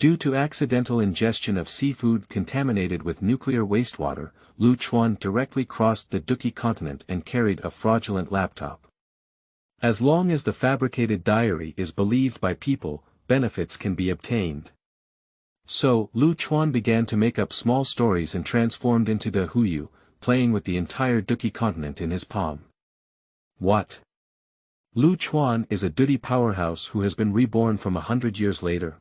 Due to accidental ingestion of seafood contaminated with nuclear wastewater, Luchuan directly crossed the Douqi continent and carried a fraudulent laptop. As long as the fabricated diary is believed by people, benefits can be obtained. So, Luchuan began to make up small stories and transformed into the Huyu, playing with the entire Douqi continent in his palm. What? Luchuan is a Douqi powerhouse who has been reborn from 100 years later.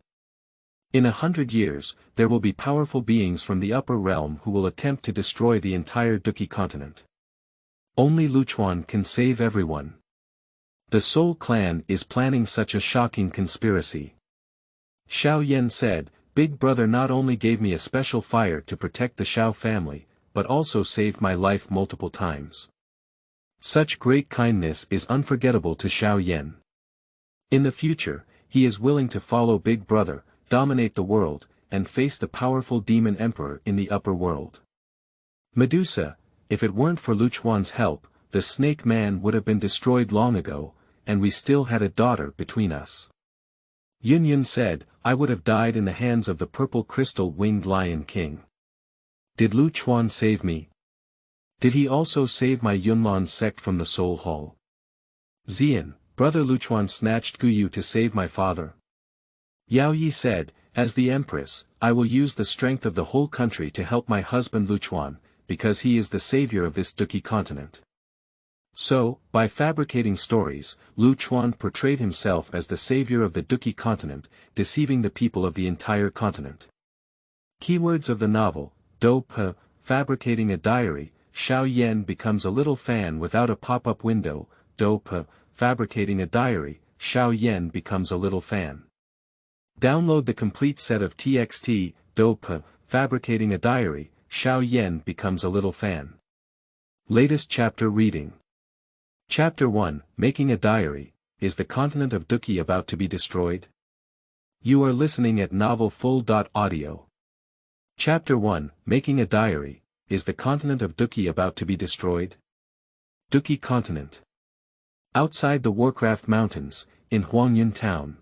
In 100 years, there will be powerful beings from the upper realm who will attempt to destroy the entire Douqi continent. Only Luchuan can save everyone. The Soul Clan is planning such a shocking conspiracy. Xiao Yan said, Big Brother not only gave me a special fire to protect the Xiao family, but also saved my life multiple times. Such great kindness is unforgettable to Xiao Yan. In the future, he is willing to follow Big Brother, dominate the world, and face the powerful demon emperor in the upper world. Medusa, if it weren't for Luchuan's help, the snake man would have been destroyed long ago, and we still had a daughter between us. Yun said, I would have died in the hands of the purple crystal-winged Lion King. Did Luchuan save me? Did he also save my Yunlan sect from the Soul Hall? Xian, brother Luchuan snatched Guyu to save my father. Yaoye said, as the Empress, I will use the strength of the whole country to help my husband Luchuan, because he is the savior of this Douqi continent. So, by fabricating stories, Luchuan portrayed himself as the savior of the Douqi continent, deceiving the people of the entire continent. Keywords of the novel: Douqi, fabricating a diary. Xiao Yan becomes a little fan without a pop-up window. Douqi, fabricating a diary. Xiao Yan becomes a little fan. Download the complete set of TXT. Douqi, fabricating a diary. Xiao Yan becomes a little fan. Latest chapter reading. Chapter 1, Making a Diary. Is the continent of Douqi about to be destroyed? You are listening at novelfull.audio. Chapter 1, Making a Diary. Is the continent of Douqi about to be destroyed? Douqi Continent. Outside the Warcraft Mountains, in Huangyan Town.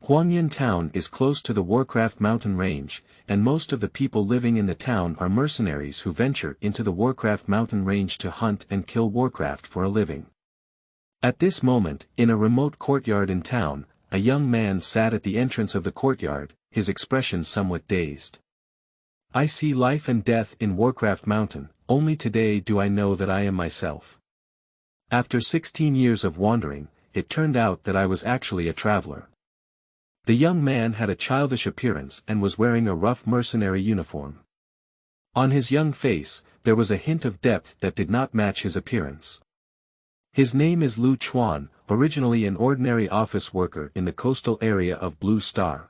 Huangyan Town is close to the Warcraft Mountain Range, and most of the people living in the town are mercenaries who venture into the Warcraft Mountain Range to hunt and kill Warcraft for a living. At this moment, in a remote courtyard in town, a young man sat at the entrance of the courtyard, his expression somewhat dazed. I see life and death in Warcraft Mountain, only today do I know that I am myself. After 16 years of wandering, it turned out that I was actually a traveler. The young man had a childish appearance and was wearing a rough mercenary uniform. On his young face, there was a hint of depth that did not match his appearance. His name is Luchuan, originally an ordinary office worker in the coastal area of Blue Star.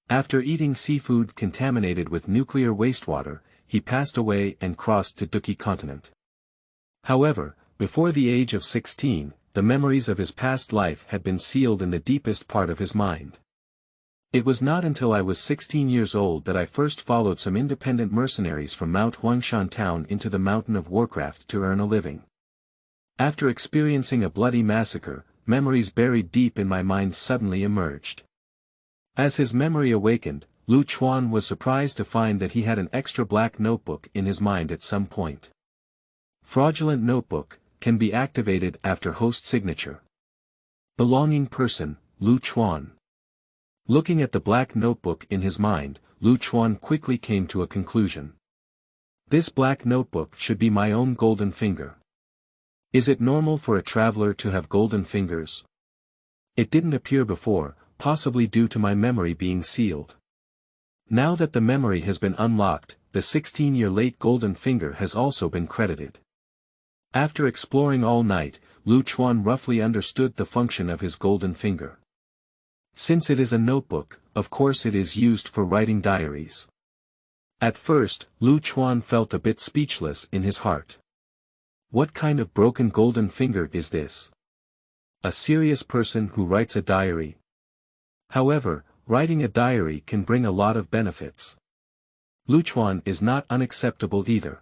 After eating seafood contaminated with nuclear wastewater, he passed away and crossed to Douqi Continent. However, before the age of 16, the memories of his past life had been sealed in the deepest part of his mind. It was not until I was 16 years old that I first followed some independent mercenaries from Mount Huangshan Town into the Mountain of Warcraft to earn a living. After experiencing a bloody massacre, memories buried deep in my mind suddenly emerged. As his memory awakened, Luchuan was surprised to find that he had an extra black notebook in his mind at some point. Fraudulent notebook can be activated after host signature. Belonging person, Luchuan. Looking at the black notebook in his mind, Luchuan quickly came to a conclusion. This black notebook should be my own golden finger. Is it normal for a traveler to have golden fingers? It didn't appear before, possibly due to my memory being sealed. Now that the memory has been unlocked, the 16-year-late golden finger has also been credited. After exploring all night, Luchuan roughly understood the function of his golden finger. Since it is a notebook, of course it is used for writing diaries. At first, Luchuan felt a bit speechless in his heart. What kind of broken golden finger is this? A serious person who writes a diary? However, writing a diary can bring a lot of benefits. Luchuan is not unacceptable either.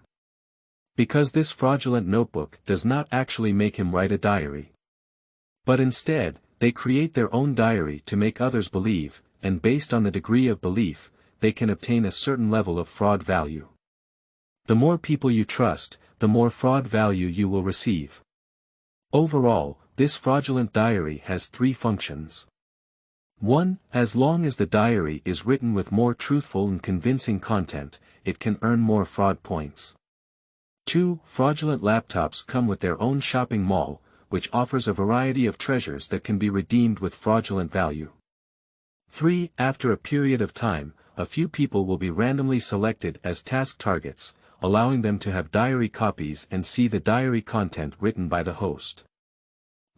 Because this fraudulent notebook does not actually make him write a diary. But instead, they create their own diary to make others believe and based on the degree of belief, they can obtain a certain level of fraud value. The more people you trust, the more fraud value you will receive. Overall, this fraudulent diary has 3 functions. 1. As long as the diary is written with more truthful and convincing content, it can earn more fraud points. 2. Fraudulent laptops come with their own shopping mall, which offers a variety of treasures that can be redeemed with fraudulent value. 3. After a period of time, a few people will be randomly selected as task targets, allowing them to have diary copies and see the diary content written by the host.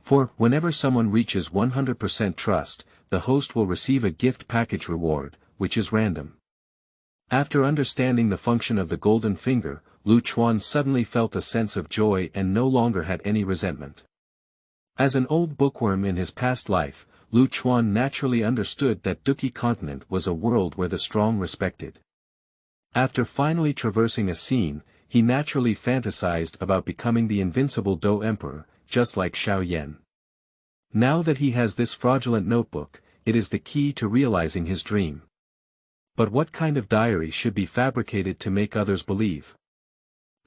4. Whenever someone reaches 100% trust, the host will receive a gift package reward, which is random. After understanding the function of the golden finger, Luchuan suddenly felt a sense of joy and no longer had any resentment. As an old bookworm in his past life, Luchuan naturally understood that Douqi Continent was a world where the strong respected. After finally traversing a scene, he naturally fantasized about becoming the invincible Dou Emperor, just like Xiao Yan. Now that he has this fraudulent notebook, it is the key to realizing his dream. But what kind of diary should be fabricated to make others believe?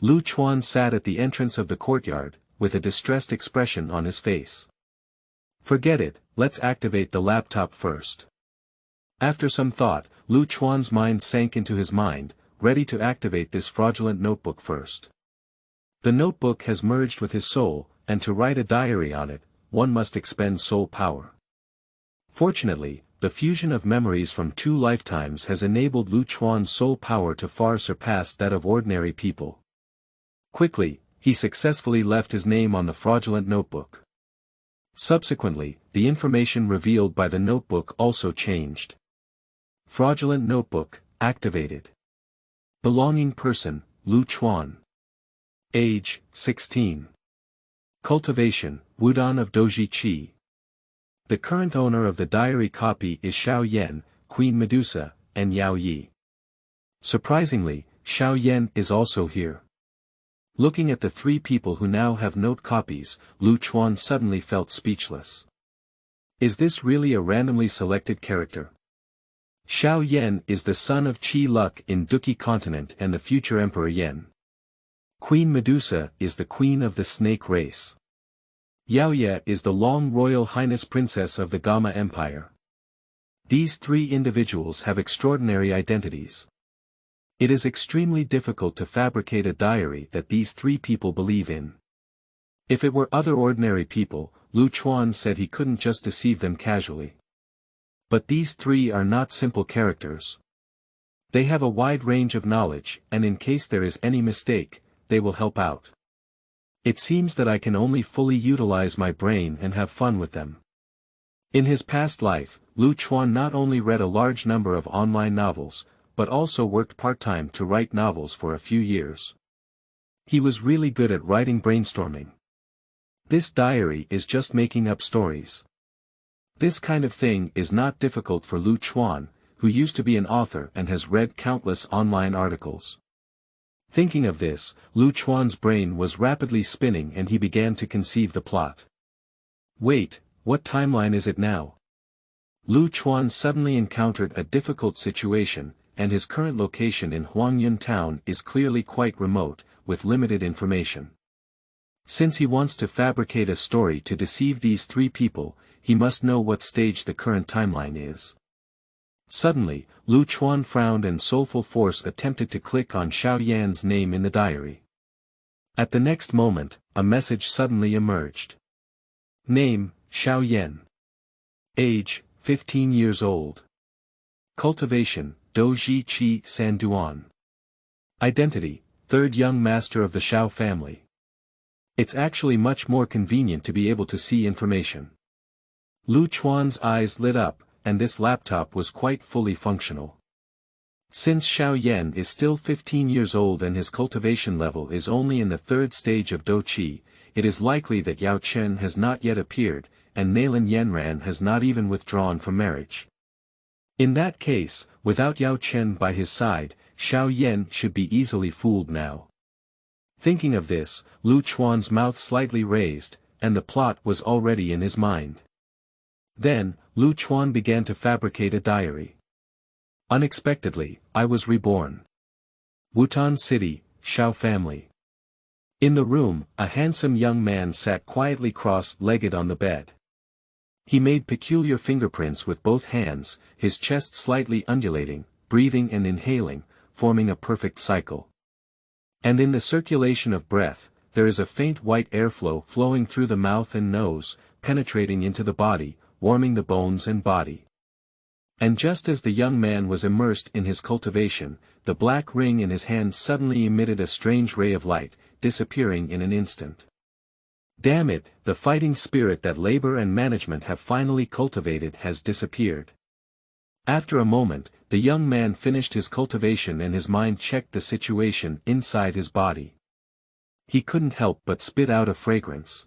Luchuan sat at the entrance of the courtyard, with a distressed expression on his face. Forget it, let's activate the laptop first. After some thought, Luchuan's mind sank into his mind, ready to activate this fraudulent notebook first. The notebook has merged with his soul, and to write a diary on it, one must expend soul power. Fortunately, the fusion of memories from 2 lifetimes has enabled Luchuan's soul power to far surpass that of ordinary people. Quickly, he successfully left his name on the fraudulent notebook. Subsequently, the information revealed by the notebook also changed. Fraudulent notebook, activated. Belonging person, Luchuan. Age, 16. Cultivation, Wudan of Douqi. The current owner of the diary copy is Xiao Yan, Queen Medusa, and Yaoye. Surprisingly, Xiao Yan is also here. Looking at the 3 people who now have note copies, Luchuan suddenly felt speechless. Is this really a randomly selected character? Xiao Yan is the son of Qi Luck in Douqi Continent and the future Emperor Yan. Queen Medusa is the queen of the snake race. Yaoye is the long royal highness princess of the Gama Empire. These 3 individuals have extraordinary identities. It is extremely difficult to fabricate a diary that these 3 people believe in. If it were other ordinary people, Luchuan said he couldn't just deceive them casually. But these 3 are not simple characters. They have a wide range of knowledge, and in case there is any mistake, they will help out. It seems that I can only fully utilize my brain and have fun with them. In his past life, Luchuan not only read a large number of online novels, but also worked part-time to write novels for a few years. He was really good at writing brainstorming. This diary is just making up stories. This kind of thing is not difficult for Luchuan, who used to be an author and has read countless online articles. Thinking of this, Luchuan's brain was rapidly spinning and he began to conceive the plot. Wait, what timeline is it now? Luchuan suddenly encountered a difficult situation, and his current location in Huangyun town is clearly quite remote, with limited information. Since he wants to fabricate a story to deceive these 3 people, he must know what stage the current timeline is. Suddenly, Luchuan frowned and soulful force attempted to click on Xiao Yan's name in the diary. At the next moment, a message suddenly emerged. Name, Xiao Yan. Age, 15 years old. Cultivation, Douqi Qi Sanduan. Identity, 3rd young master of the Xiao family. It's actually much more convenient to be able to see information. Luchuan's eyes lit up, and this laptop was quite fully functional. Since Xiao Yan is still 15 years old and his cultivation level is only in the 3rd stage of Douqi, it is likely that Yao Chen has not yet appeared, and Nalan Yanran has not even withdrawn from marriage. In that case, without Yao Chen by his side, Xiao Yan should be easily fooled now. Thinking of this, Luchuan's mouth slightly raised, and the plot was already in his mind. Then, Luchuan began to fabricate a diary. Unexpectedly, I was reborn. Wutan City, Xiao family. In the room, a handsome young man sat quietly cross-legged on the bed. He made peculiar fingerprints with both hands, his chest slightly undulating, breathing and inhaling, forming a perfect cycle. And in the circulation of breath, there is a faint white airflow flowing through the mouth and nose, penetrating into the body, warming the bones and body. And just as the young man was immersed in his cultivation, the black ring in his hand suddenly emitted a strange ray of light, disappearing in an instant. Damn it, the fighting spirit that labor and management have finally cultivated has disappeared. After a moment, the young man finished his cultivation and his mind checked the situation inside his body. He couldn't help but spit out a fragrance.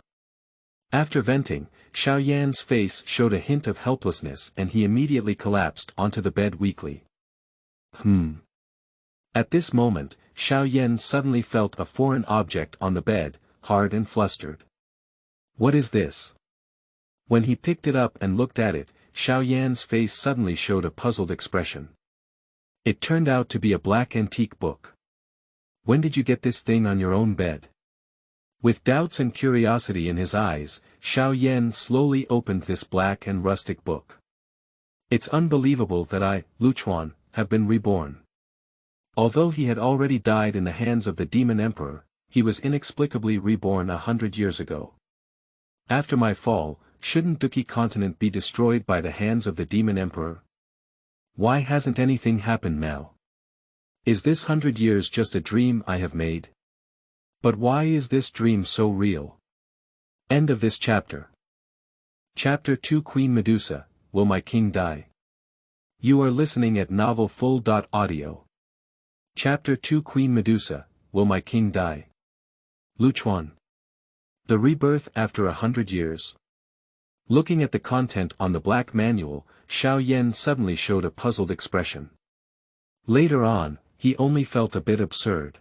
After venting, Xiao Yan's face showed a hint of helplessness and he immediately collapsed onto the bed weakly. At this moment, Xiao Yan suddenly felt a foreign object on the bed, hard and flustered. What is this? When he picked it up and looked at it, Xiao Yan's face suddenly showed a puzzled expression. It turned out to be a black antique book. When did you get this thing on your own bed? With doubts and curiosity in his eyes, Xiao Yan slowly opened this black and rustic book. It's unbelievable that I, Luchuan, have been reborn. Although he had already died in the hands of the demon emperor, he was inexplicably reborn 100 years ago. After my fall, shouldn't Douqi Continent be destroyed by the hands of the demon emperor? Why hasn't anything happened now? Is this 100 years just a dream I have made? But why is this dream so real? End of this chapter. Chapter 2 Queen Medusa, Will My King Die? You are listening at novelfull.audio. Chapter 2 Queen Medusa, Will My King Die? Luchuan. The rebirth after 100 years. Looking at the content on the black manual, Xiao Yan suddenly showed a puzzled expression. Later on, he only felt a bit absurd.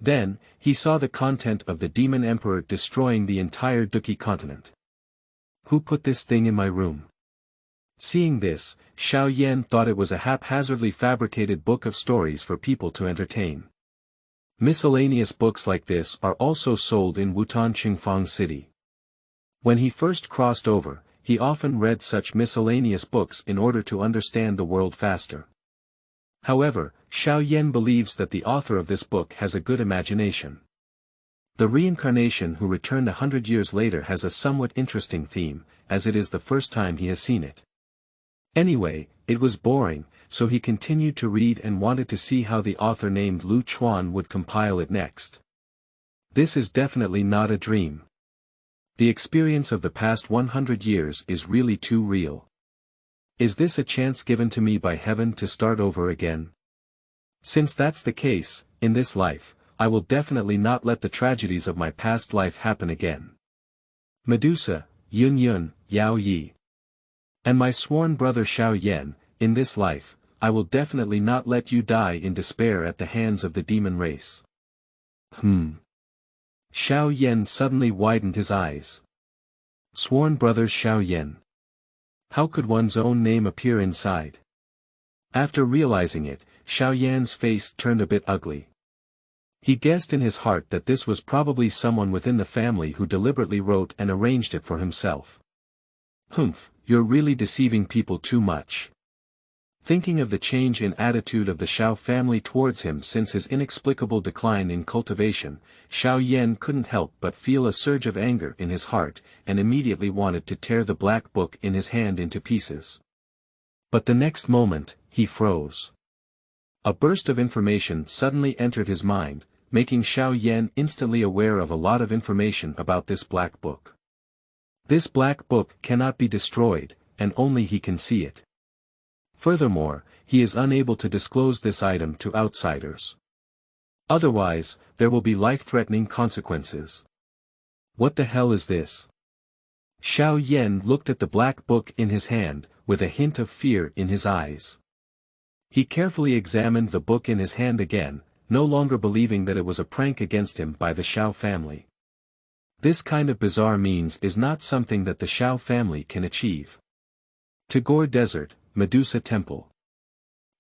Then, he saw the content of the demon emperor destroying the entire Douqi continent. Who put this thing in my room? Seeing this, Xiao Yan thought it was a haphazardly fabricated book of stories for people to entertain. Miscellaneous books like this are also sold in Wutan Qingfang City. When he first crossed over, he often read such miscellaneous books in order to understand the world faster. However, Xiao Yan believes that the author of this book has a good imagination. The reincarnation who returned 100 years later has a somewhat interesting theme, as it is the first time he has seen it. Anyway, it was boring, so he continued to read and wanted to see how the author named Luchuan would compile it next. This is definitely not a dream. The experience of the past 100 years is really too real. Is this a chance given to me by heaven to start over again? Since that's the case, in this life, I will definitely not let the tragedies of my past life happen again. Medusa, Yun, Yaoye. And my sworn brother Xiao Yan, in this life, I will definitely not let you die in despair at the hands of the demon race. Xiao Yan suddenly widened his eyes. Sworn brothers Xiao Yan. How could one's own name appear inside? After realizing it, Xiao Yan's face turned a bit ugly. He guessed in his heart that this was probably someone within the family who deliberately wrote and arranged it for himself. You're really deceiving people too much. Thinking of the change in attitude of the Xiao family towards him since his inexplicable decline in cultivation, Xiao Yan couldn't help but feel a surge of anger in his heart, and immediately wanted to tear the black book in his hand into pieces. But the next moment, he froze. A burst of information suddenly entered his mind, making Xiao Yan instantly aware of a lot of information about this black book. This black book cannot be destroyed, and only he can see it. Furthermore, he is unable to disclose this item to outsiders. Otherwise, there will be life-threatening consequences. What the hell is this? Xiao Yan looked at the black book in his hand, with a hint of fear in his eyes. He carefully examined the book in his hand again, no longer believing that it was a prank against him by the Xiao family. This kind of bizarre means is not something that the Xiao family can achieve. Tagore Desert, Medusa Temple.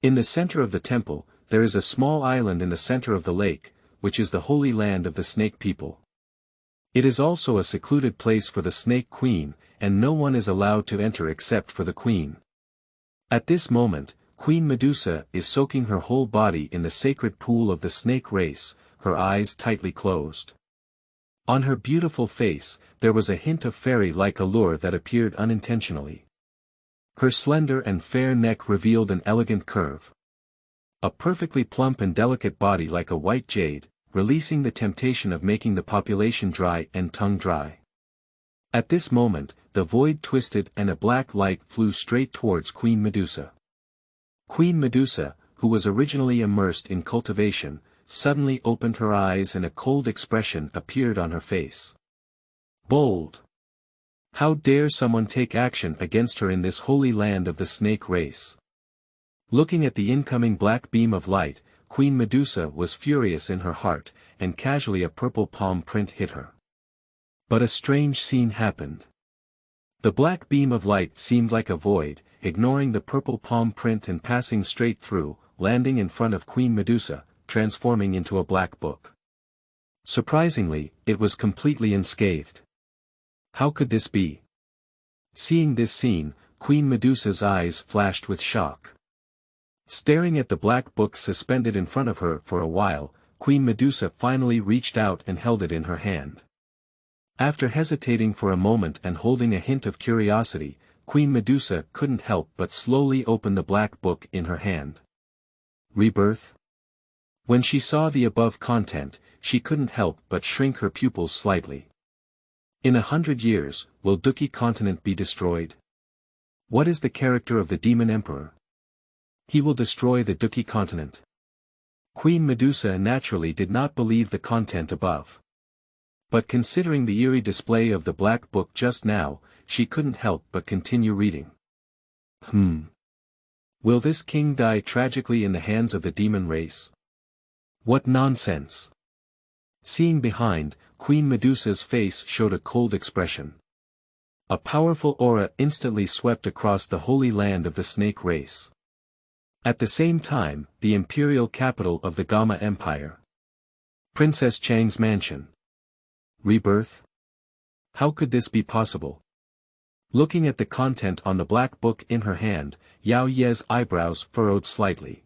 In the center of the temple, there is a small island in the center of the lake, which is the holy land of the snake people. It is also a secluded place for the snake queen, and no one is allowed to enter except for the queen. At this moment, Queen Medusa is soaking her whole body in the sacred pool of the snake race, her eyes tightly closed. On her beautiful face, there was a hint of fairy-like allure that appeared unintentionally. Her slender and fair neck revealed an elegant curve. A perfectly plump and delicate body like a white jade, releasing the temptation of making the population dry and tongue dry. At this moment, the void twisted and a black light flew straight towards Queen Medusa. Queen Medusa, who was originally immersed in cultivation, suddenly opened her eyes and a cold expression appeared on her face. Bold! How dare someone take action against her in this holy land of the snake race? Looking at the incoming black beam of light, Queen Medusa was furious in her heart, and casually a purple palm print hit her. But a strange scene happened. The black beam of light seemed like a void, ignoring the purple palm print and passing straight through, landing in front of Queen Medusa, transforming into a black book. Surprisingly, it was completely unscathed. How could this be? Seeing this scene, Queen Medusa's eyes flashed with shock. Staring at the black book suspended in front of her for a while, Queen Medusa finally reached out and held it in her hand. After hesitating for a moment and holding a hint of curiosity, Queen Medusa couldn't help but slowly open the black book in her hand. Rebirth? When she saw the above content, she couldn't help but shrink her pupils slightly. In 100 years, will Douqi Continent be destroyed? What is the character of the Demon Emperor? He will destroy the Douqi Continent. Queen Medusa naturally did not believe the content above. But considering the eerie display of the black book just now, she couldn't help but continue reading. Will this king die tragically in the hands of the demon race? What nonsense! Seeing behind, Queen Medusa's face showed a cold expression. A powerful aura instantly swept across the holy land of the snake race. At the same time, the imperial capital of the Gama Empire. Princess Chang's mansion. Rebirth? How could this be possible? Looking at the content on the black book in her hand, Yaoye's eyebrows furrowed slightly.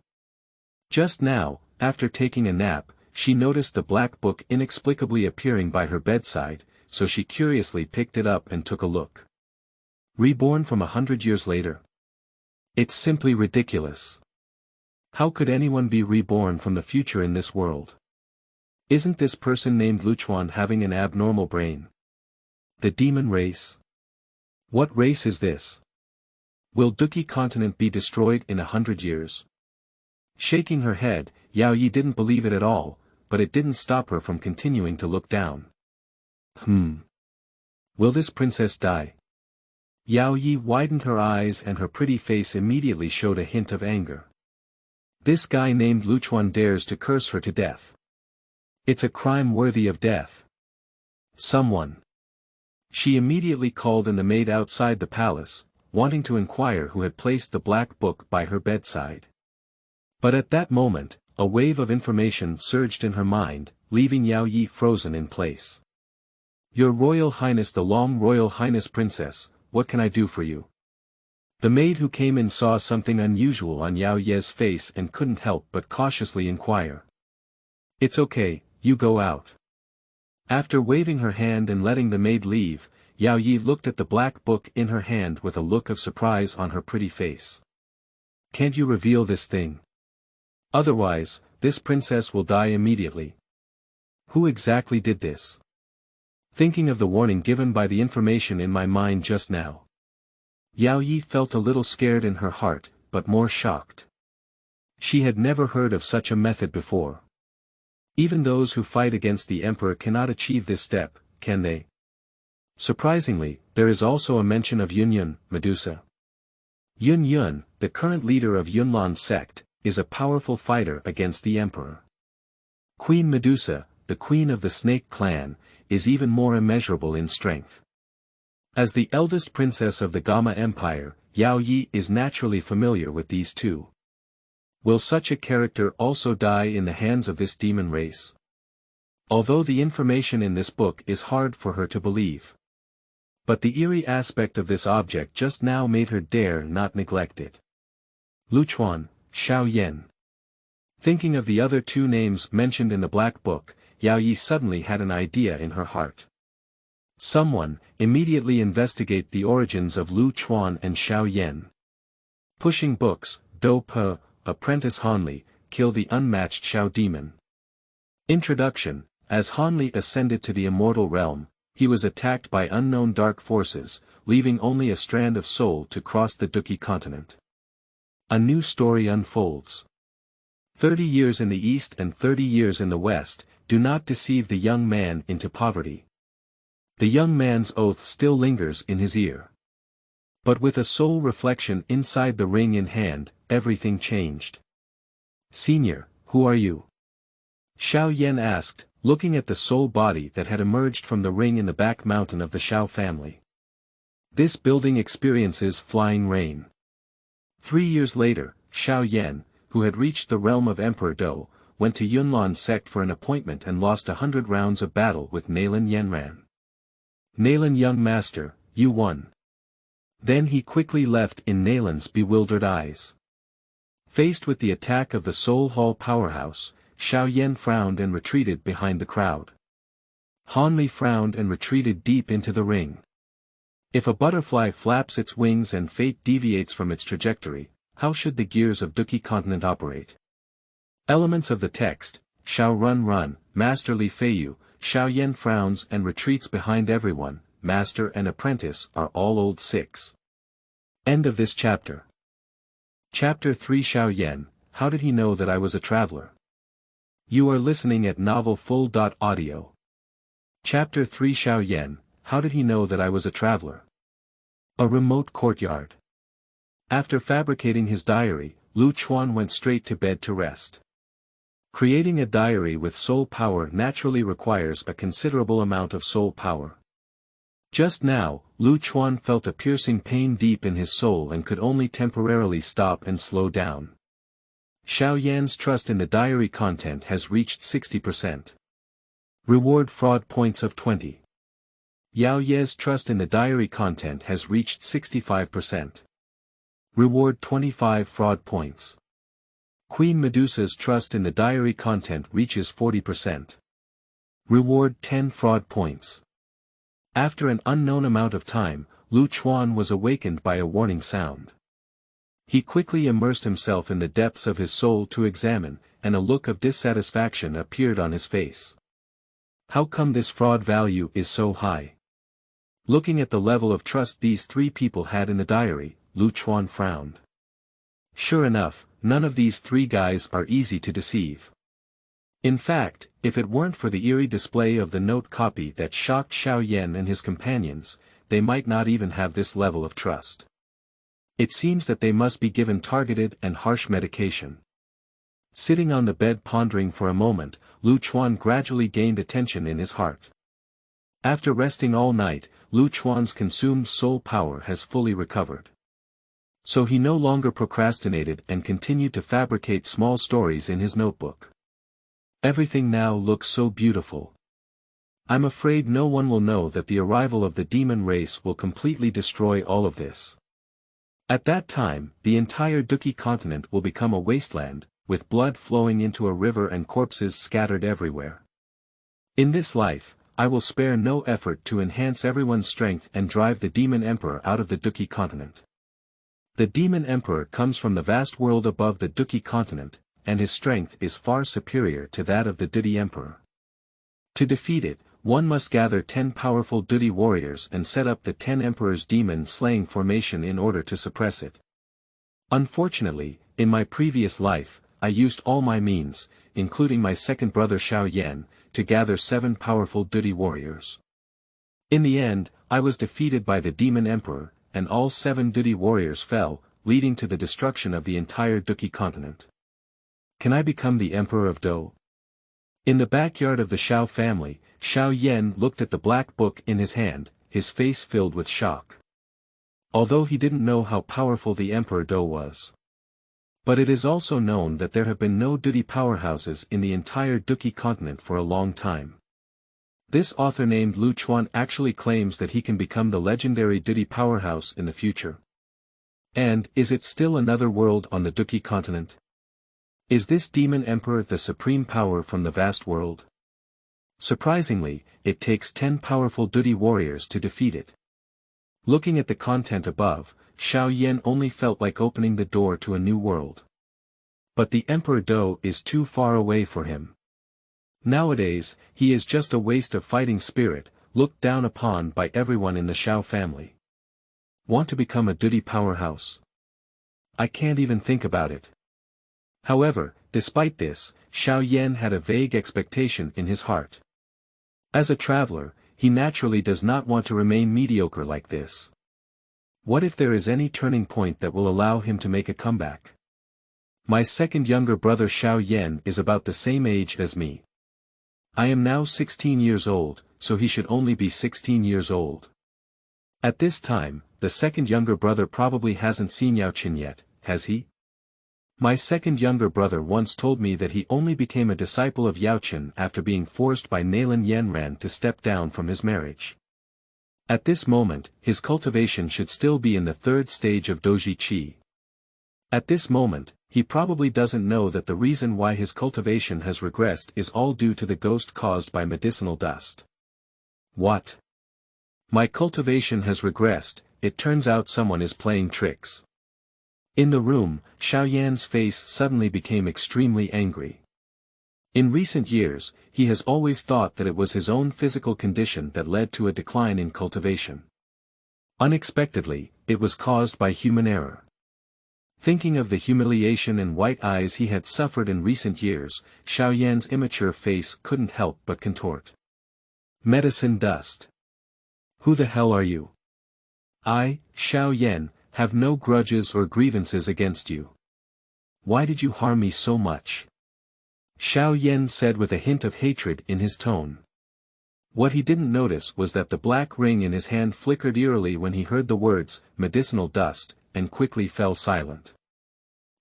Just now, after taking a nap, she noticed the black book inexplicably appearing by her bedside, so she curiously picked it up and took a look. Reborn from 100 years later? It's simply ridiculous. How could anyone be reborn from the future in this world? Isn't this person named Luchuan having an abnormal brain? The demon race? What race is this? Will Douqi Continent be destroyed in 100 years? Shaking her head, Yaoye didn't believe it at all, but it didn't stop her from continuing to look down. Will this princess die? Yaoye widened her eyes and her pretty face immediately showed a hint of anger. This guy named Luchuan dares to curse her to death. It's a crime worthy of death. Someone. She immediately called in the maid outside the palace, wanting to inquire who had placed the black book by her bedside. But at that moment, a wave of information surged in her mind, leaving Yaoye frozen in place. Your Royal Highness, the Long Royal Highness Princess, what can I do for you? The maid who came in saw something unusual on Yaoye's face and couldn't help but cautiously inquire. It's okay, you go out. After waving her hand and letting the maid leave, Yaoye looked at the black book in her hand with a look of surprise on her pretty face. Can't you reveal this thing? Otherwise, this princess will die immediately. Who exactly did this? Thinking of the warning given by the information in my mind just now. Yaoye felt a little scared in her heart, but more shocked. She had never heard of such a method before. Even those who fight against the emperor cannot achieve this step, can they? Surprisingly, there is also a mention of Yun, Medusa. Yun, the current leader of Yunlan's sect, is a powerful fighter against the emperor. Queen Medusa, the queen of the snake clan, is even more immeasurable in strength. As the eldest princess of the Gama Empire, Yaoye is naturally familiar with these two. Will such a character also die in the hands of this demon race? Although the information in this book is hard for her to believe. But the eerie aspect of this object just now made her dare not neglect it. Luchuan, Xiao Yan. Thinking of the other two names mentioned in the Black Book, Yaoye suddenly had an idea in her heart. Someone, immediately investigate the origins of Luchuan and Xiao Yan. Pushing books, Do Pe, apprentice Hanli, kill the unmatched Xiao demon. Introduction. As Hanli ascended to the immortal realm, he was attacked by unknown dark forces, leaving only a strand of soul to cross the Douqi Continent. A new story unfolds. 30 years in the east and 30 years in the west, do not deceive the young man into poverty. The young man's oath still lingers in his ear. But with a soul reflection inside the ring in hand, everything changed. Senior, who are you? Xiao Yan asked, looking at the soul body that had emerged from the ring in the back mountain of the Xiao family. This building experiences flying rain. 3 years later, Xiao Yan, who had reached the realm of Emperor Dou, went to Yunlan sect for an appointment and lost 100 rounds of battle with Nalan Yanran. Nalan young master, you won. Then he quickly left in Nalan's bewildered eyes. Faced with the attack of the Soul Hall powerhouse, Xiao Yan frowned and retreated behind the crowd. Hanli frowned and retreated deep into the ring. If a butterfly flaps its wings and fate deviates from its trajectory, how should the gears of Douqi Continent operate? Elements of the text, Xiao Run, Masterly Feiyu, Xiao Yan frowns and retreats behind everyone, master and apprentice are all old 6. End of this chapter. Chapter 3 Xiao Yan, how did he know that I was a traveler? You are listening at novelfull.audio. Chapter 3 Xiao Yan, how did he know that I was a traveler? A remote courtyard. After fabricating his diary, Luchuan went straight to bed to rest. Creating a diary with soul power naturally requires a considerable amount of soul power. Just now, Luchuan felt a piercing pain deep in his soul and could only temporarily stop and slow down. Xiao Yan's trust in the diary content has reached 60%. Reward fraud points of 20. Yaoye's trust in the diary content has reached 65%. Reward 25 fraud points. Queen Medusa's trust in the diary content reaches 40%. Reward 10 fraud points. After an unknown amount of time, Luchuan was awakened by a warning sound. He quickly immersed himself in the depths of his soul to examine, and a look of dissatisfaction appeared on his face. How come this fraud value is so high? Looking at the level of trust these 3 people had in the diary, Luchuan frowned. Sure enough, none of these 3 guys are easy to deceive. In fact, if it weren't for the eerie display of the note copy that shocked Xiao Yan and his companions, they might not even have this level of trust. It seems that they must be given targeted and harsh medication. Sitting on the bed pondering for a moment, Luchuan gradually gained attention in his heart. After resting all night, Luchuan's consumed soul power has fully recovered. So he no longer procrastinated and continued to fabricate small stories in his notebook. Everything now looks so beautiful. I'm afraid no one will know that the arrival of the demon race will completely destroy all of this. At that time, the entire Douqi continent will become a wasteland, with blood flowing into a river and corpses scattered everywhere. In this life, I will spare no effort to enhance everyone's strength and drive the demon emperor out of the Douqi continent. The demon emperor comes from the vast world above the Douqi continent, and his strength is far superior to that of the Douqi emperor. To defeat it, one must gather 10 powerful Douqi warriors and set up the 10 emperors' demon-slaying formation in order to suppress it. Unfortunately, in my previous life, I used all my means, including my second brother Xiao Yan, to gather 7 powerful Douqi warriors. In the end, I was defeated by the demon emperor, and all 7 Douqi warriors fell, leading to the destruction of the entire Douqi continent. Can I become the emperor of Dou? In the backyard of the Xiao family, Xiao Yan looked at the black book in his hand, his face filled with shock. Although he didn't know how powerful the Emperor Dou was. But it is also known that there have been no Douqi powerhouses in the entire Douqi continent for a long time. This author named Luchuan actually claims that he can become the legendary Douqi powerhouse in the future. And, is it still another world on the Douqi continent? Is this demon emperor the supreme power from the vast world? Surprisingly, it takes 10 powerful Douqi warriors to defeat it. Looking at the content above, Xiao Yan only felt like opening the door to a new world. But the Emperor Dou is too far away for him. Nowadays, he is just a waste of fighting spirit, looked down upon by everyone in the Xiao family. Want to become a Douqi powerhouse? I can't even think about it. However, despite this, Xiao Yan had a vague expectation in his heart. As a traveler, he naturally does not want to remain mediocre like this. What if there is any turning point that will allow him to make a comeback? My second younger brother Xiao Yan is about the same age as me. I am now 16 years old, so he should only be 16 years old. At this time, the second younger brother probably hasn't seen Yaoye yet, has he? My second younger brother once told me that he only became a disciple of Yaoye after being forced by Nalan Yanran to step down from his marriage. At this moment, his cultivation should still be in the third stage of Douqi Qi. At this moment, he probably doesn't know that the reason why his cultivation has regressed is all due to the ghost caused by medicinal dust. What? My cultivation has regressed, it turns out someone is playing tricks. In the room, Xiao Yan's face suddenly became extremely angry. In recent years, he has always thought that it was his own physical condition that led to a decline in cultivation. Unexpectedly, it was caused by human error. Thinking of the humiliation and white eyes he had suffered in recent years, Xiao Yan's immature face couldn't help but contort. Medicine dust. Who the hell are you? I, Xiao Yan, have no grudges or grievances against you. Why did you harm me so much? Xiao Yan said with a hint of hatred in his tone. What he didn't notice was that the black ring in his hand flickered eerily when he heard the words, medicinal dust, and quickly fell silent.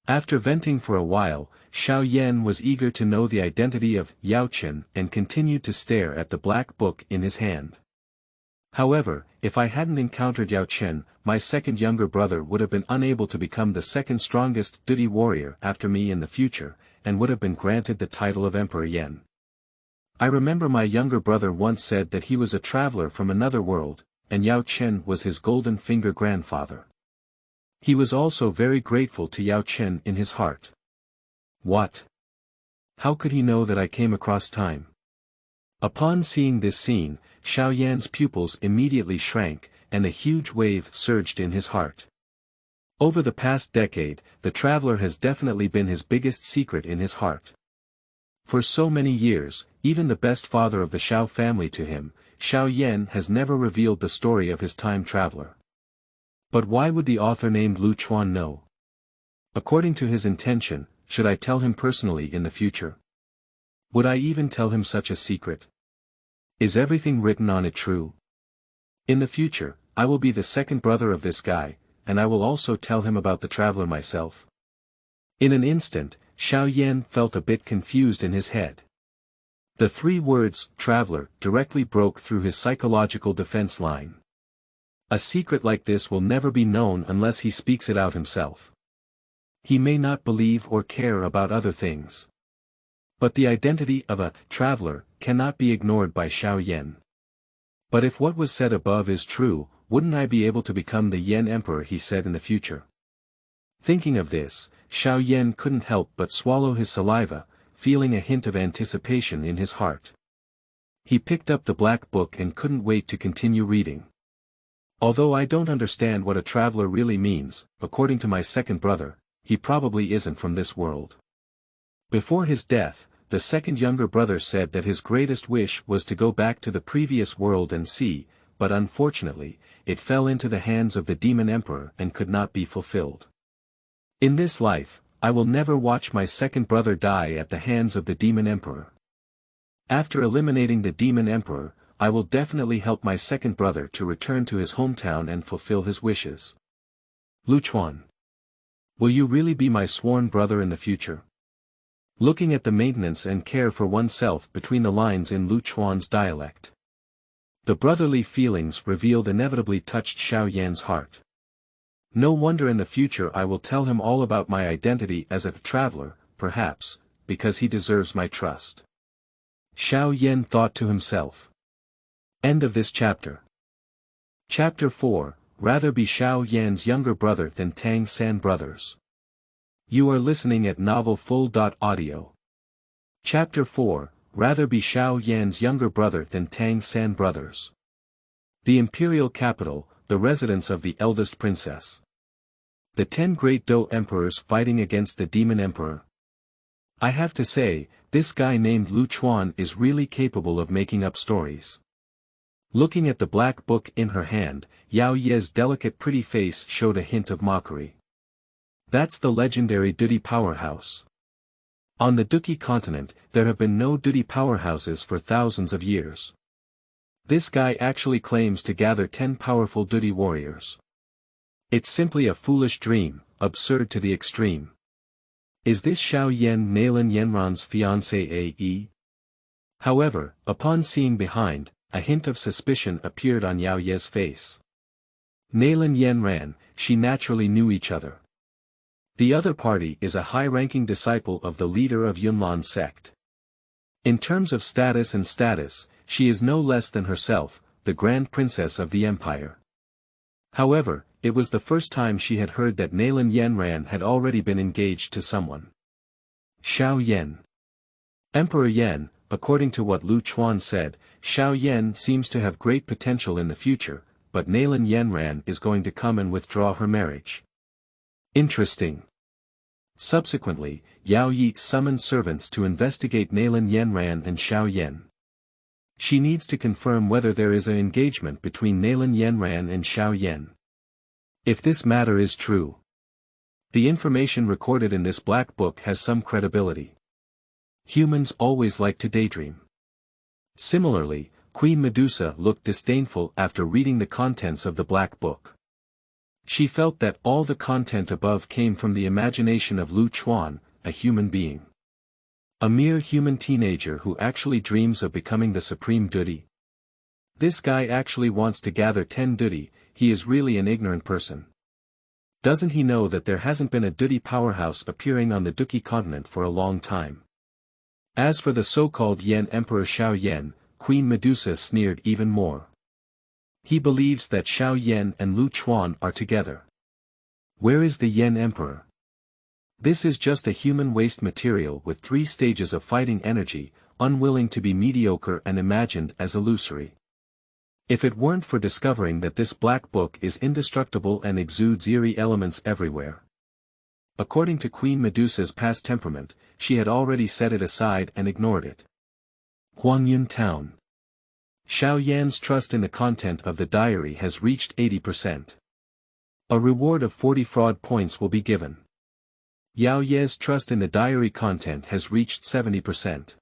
After venting for a while, Xiao Yan was eager to know the identity of Yaoye and continued to stare at the black book in his hand. However, if I hadn't encountered Yaoye, my second younger brother would have been unable to become the second strongest Douqi warrior after me in the future, and would have been granted the title of Emperor Yan. I remember my younger brother once said that he was a traveler from another world, and Yaoye was his golden finger grandfather. He was also very grateful to Yaoye in his heart. What? How could he know that I came across time? Upon seeing this scene, Xiao Yan's pupils immediately shrank, and a huge wave surged in his heart. Over the past decade, the traveler has definitely been his biggest secret in his heart. For so many years, even the best father of the Xiao family to him, Xiao Yan has never revealed the story of his time traveler. But why would the author named Luchuan know? According to his intention, should I tell him personally in the future? Would I even tell him such a secret? Is everything written on it true? In the future, I will be the second brother of this guy, and I will also tell him about the traveler myself. In an instant, Xiao Yan felt a bit confused in his head. The three words, traveler, directly broke through his psychological defense line. A secret like this will never be known unless he speaks it out himself. He may not believe or care about other things. But the identity of a traveler cannot be ignored by Xiao Yan. But if what was said above is true, wouldn't I be able to become the Yan Emperor he said in the future? Thinking of this, Xiao Yan couldn't help but swallow his saliva, feeling a hint of anticipation in his heart. He picked up the black book and couldn't wait to continue reading. Although I don't understand what a traveler really means, according to my second brother, he probably isn't from this world. Before his death, the second younger brother said that his greatest wish was to go back to the previous world and see, but unfortunately, it fell into the hands of the demon emperor and could not be fulfilled. In this life, I will never watch my second brother die at the hands of the demon emperor. After eliminating the demon emperor, I will definitely help my second brother to return to his hometown and fulfill his wishes. Luchuan. Will you really be my sworn brother in the future? Looking at the maintenance and care for oneself between the lines in Luchuan's dialect. The brotherly feelings revealed inevitably touched Xiao Yan's heart. No wonder in the future I will tell him all about my identity as a traveler, perhaps, because he deserves my trust. Xiao Yan thought to himself. End of this chapter. Chapter 4, Rather be Xiao Yan's younger brother than Tang San brothers. You are listening at novelfull.audio. Chapter 4, Rather be Xiao Yan's younger brother than Tang San brothers. The imperial capital, the residence of the eldest princess. The 10 great Dou emperors fighting against the demon emperor. I have to say, this guy named Luchuan is really capable of making up stories. Looking at the black book in her hand, Yaoye's delicate pretty face showed a hint of mockery. That's the legendary Douqi powerhouse. On the Douqi Continent, there have been no Douqi powerhouses for thousands of years. This guy actually claims to gather 10 powerful Douqi warriors. It's simply a foolish dream, absurd to the extreme. Is this Xiao Yan Nalan Yanran's fiancé A.E.? However, upon seeing behind, a hint of suspicion appeared on Yaoye's face. Nalan Yanran, she naturally knew each other. The other party is a high-ranking disciple of the leader of Yunlan sect. In terms of status, she is no less than herself, the Grand Princess of the Empire. However, it was the first time she had heard that Nalan Yanran had already been engaged to someone. Xiao Yan. Emperor Yan, according to what Luchuan said, Xiao Yan seems to have great potential in the future, but Nalan Yanran is going to come and withdraw her marriage. Interesting. Subsequently, Yaoye summoned servants to investigate Nalan Yanran and Xiao Yan. She needs to confirm whether there is an engagement between Nalan Yanran and Xiao Yan. If this matter is true, the information recorded in this black book has some credibility. Humans always like to daydream. Similarly, Queen Medusa looked disdainful after reading the contents of the black book. She felt that all the content above came from the imagination of Luchuan, a human being. A mere human teenager who actually dreams of becoming the supreme Douqi. This guy actually wants to gather 10 Douqi, he is really an ignorant person. Doesn't he know that there hasn't been a Douqi powerhouse appearing on the Douqi continent for a long time? As for the so-called Yan Emperor Xiao Yan, Queen Medusa sneered even more. He believes that Xiao Yan and Luchuan are together. Where is the Yan Emperor? This is just a human waste material with 3 stages of fighting energy, unwilling to be mediocre and imagined as illusory. If it weren't for discovering that this black book is indestructible and exudes eerie elements everywhere. According to Queen Medusa's past temperament, she had already set it aside and ignored it. Huangyun Town. Xiao Yan's trust in the content of the diary has reached 80%. A reward of 40 fraud points will be given. Yaoye's trust in the diary content has reached 70%.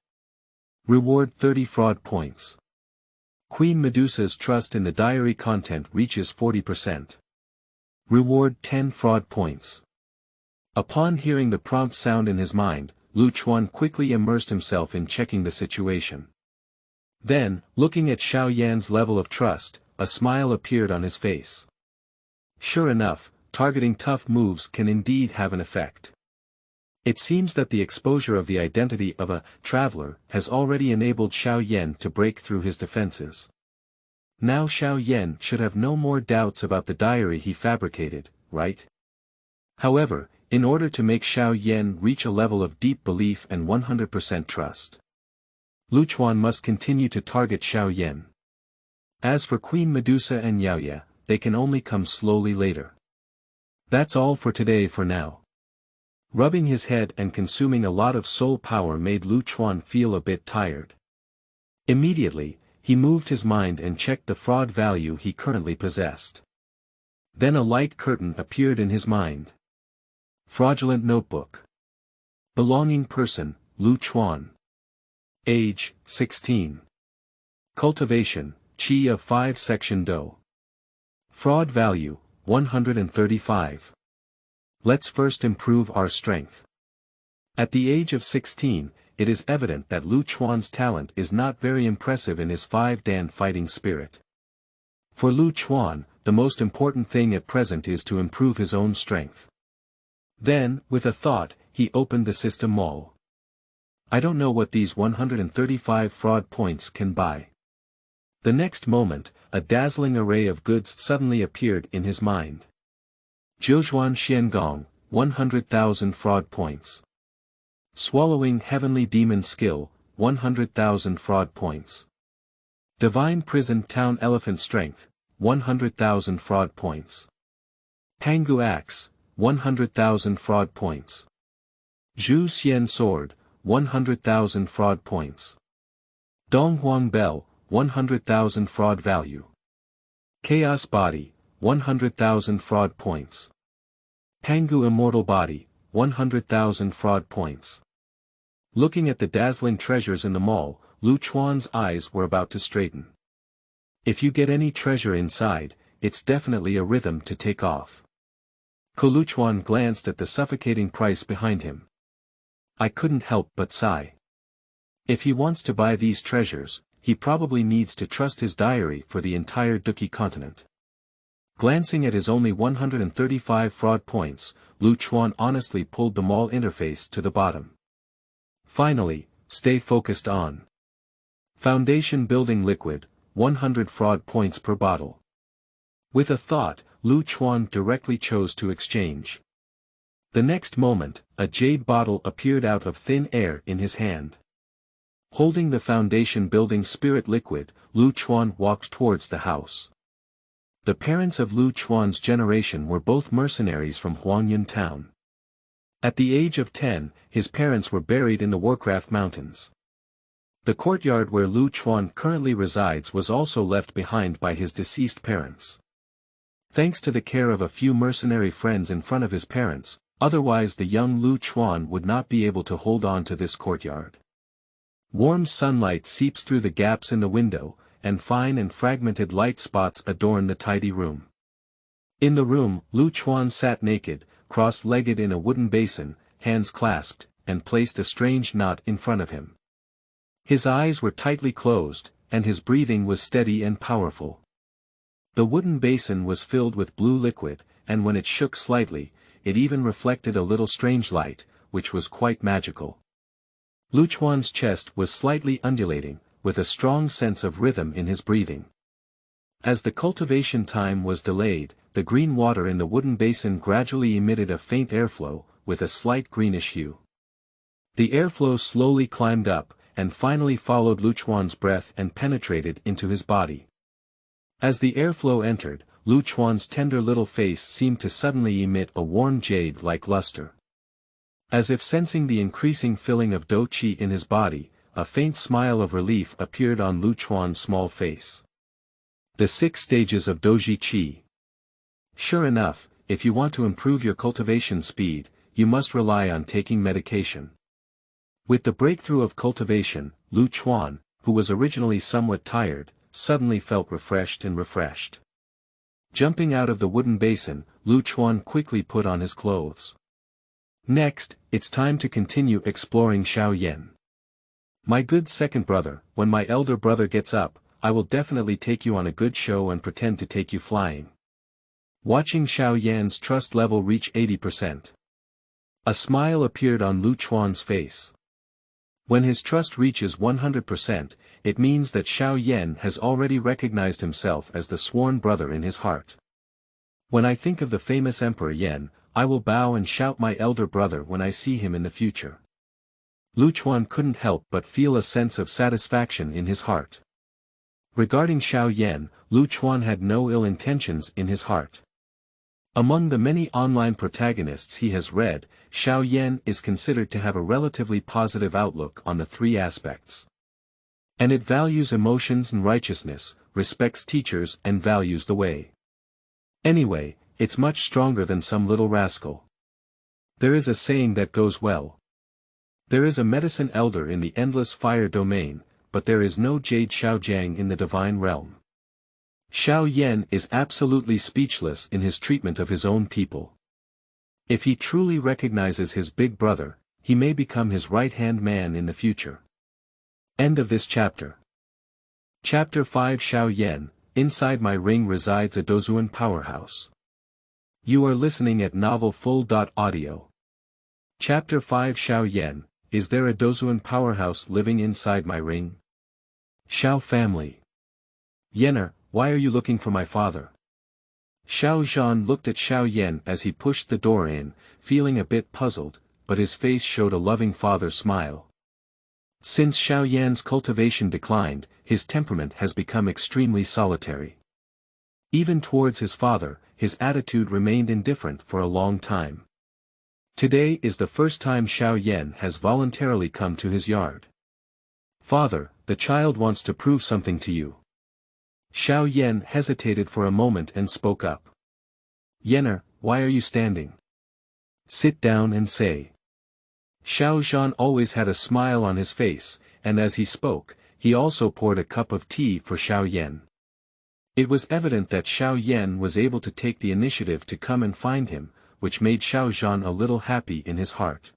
Reward 30 fraud points. Queen Medusa's trust in the diary content reaches 40%. Reward 10 fraud points. Upon hearing the prompt sound in his mind, Luchuan quickly immersed himself in checking the situation. Then, looking at Xiao Yan's level of trust, a smile appeared on his face. Sure enough, targeting tough moves can indeed have an effect. It seems that the exposure of the identity of a traveler has already enabled Xiao Yan to break through his defenses. Now Xiao Yan should have no more doubts about the diary he fabricated, right? However, in order to make Xiao Yan reach a level of deep belief and 100% trust, Luchuan must continue to target Xiao Yan. As for Queen Medusa and Yaoye, they can only come slowly later. That's all for today for now. Rubbing his head and consuming a lot of soul power made Luchuan feel a bit tired. Immediately, he moved his mind and checked the fraud value he currently possessed. Then a light curtain appeared in his mind. Fraudulent notebook. Belonging person, Luchuan. Age, 16. Cultivation, Qi of 5 section dough. Fraud value, 135. Let's first improve our strength. At the age of 16, it is evident that Luchuan's talent is not very impressive in his 5-dan fighting spirit. For Luchuan, the most important thing at present is to improve his own strength. Then, with a thought, he opened the system mall. I don't know what these 135 fraud points can buy. The next moment, a dazzling array of goods suddenly appeared in his mind. Jiuzhuan Xiangong, 100,000 fraud points. Swallowing Heavenly Demon Skill, 100,000 fraud points. Divine Prison Town Elephant Strength, 100,000 fraud points. Pangu Axe, 100,000 fraud points. Zhu Xian Sword, 100,000 fraud points. Donghuang Bell, 100,000 fraud value. Chaos Body, 100,000 fraud points. Pangu Immortal Body, 100,000 fraud points. Looking at the dazzling treasures in the mall, Luchuan's eyes were about to straighten. If you get any treasure inside, it's definitely a rhythm to take off. Luchuan glanced at the suffocating price behind him. I couldn't help but sigh. If he wants to buy these treasures, he probably needs to trust his diary for the entire Douqi continent. Glancing at his only 135 fraud points, Luchuan honestly pulled the mall interface to the bottom. Finally, stay focused on Foundation Building Liquid, 100 fraud points per bottle. With a thought, Luchuan directly chose to exchange. The next moment, a jade bottle appeared out of thin air in his hand. Holding the Foundation Building Spirit Liquid, Luchuan walked towards the house. The parents of Luchuan's generation were both mercenaries from Huangyun town. At the age of 10, his parents were buried in the Warcraft Mountains. The courtyard where Luchuan currently resides was also left behind by his deceased parents. Thanks to the care of a few mercenary friends in front of his parents, otherwise the young Luchuan would not be able to hold on to this courtyard. Warm sunlight seeps through the gaps in the window, and fine and fragmented light spots adorn the tidy room. In the room, Luchuan sat naked, cross-legged in a wooden basin, hands clasped, and placed a strange knot in front of him. His eyes were tightly closed, and his breathing was steady and powerful. The wooden basin was filled with blue liquid, and when it shook slightly, it even reflected a little strange light, which was quite magical. Luchuan's chest was slightly undulating, with a strong sense of rhythm in his breathing. As the cultivation time was delayed, the green water in the wooden basin gradually emitted a faint airflow, with a slight greenish hue. The airflow slowly climbed up, and finally followed Luchuan's breath and penetrated into his body. As the airflow entered, Luchuan's tender little face seemed to suddenly emit a warm jade-like luster. As if sensing the increasing filling of Douqi in his body, a faint smile of relief appeared on Luchuan's small face. The 6 stages of Douqi Qi. Sure enough, if you want to improve your cultivation speed, you must rely on taking medication. With the breakthrough of cultivation, Luchuan, who was originally somewhat tired, suddenly felt refreshed and refreshed. Jumping out of the wooden basin, Luchuan quickly put on his clothes. Next, it's time to continue exploring Xiao Yan. My good second brother, when my elder brother gets up, I will definitely take you on a good show and pretend to take you flying. Watching Xiao Yan's trust level reach 80%. A smile appeared on Luchuan's face. When his trust reaches 100%, it means that Xiao Yan has already recognized himself as the sworn brother in his heart. When I think of the famous Emperor Yan, I will bow and shout my elder brother when I see him in the future. Luchuan couldn't help but feel a sense of satisfaction in his heart. Regarding Xiao Yan, Luchuan had no ill intentions in his heart. Among the many online protagonists he has read, Xiao Yan is considered to have a relatively positive outlook on the 3 aspects. And it values emotions and righteousness, respects teachers and values the way. Anyway, it's much stronger than some little rascal. There is a saying that goes well. There is a medicine elder in the endless fire domain, but there is no jade Xiaojiang in the divine realm. Xiao Yan is absolutely speechless in his treatment of his own people. If he truly recognizes his big brother, he may become his right-hand man in the future. End of this chapter. Chapter 5 Xiao Yan, Inside My Ring Resides a Douzun Powerhouse. You are listening at novelfull.audio. Chapter 5 Xiao Yan, Is there a Douzun powerhouse living inside my ring? Xiao family. Yener, why are you looking for my father? Xiao Zhan looked at Xiao Yan as he pushed the door in, feeling a bit puzzled, but his face showed a loving father smile. Since Xiao Yan's cultivation declined, his temperament has become extremely solitary. Even towards his father, his attitude remained indifferent for a long time. Today is the first time Xiao Yan has voluntarily come to his yard. Father, the child wants to prove something to you. Xiao Yan hesitated for a moment and spoke up. Yener, why are you standing? Sit down and say. Xiao Zhan always had a smile on his face, and as he spoke, he also poured a cup of tea for Xiao Yan. It was evident that Xiao Yan was able to take the initiative to come and find him, which made Xiao Zhan a little happy in his heart.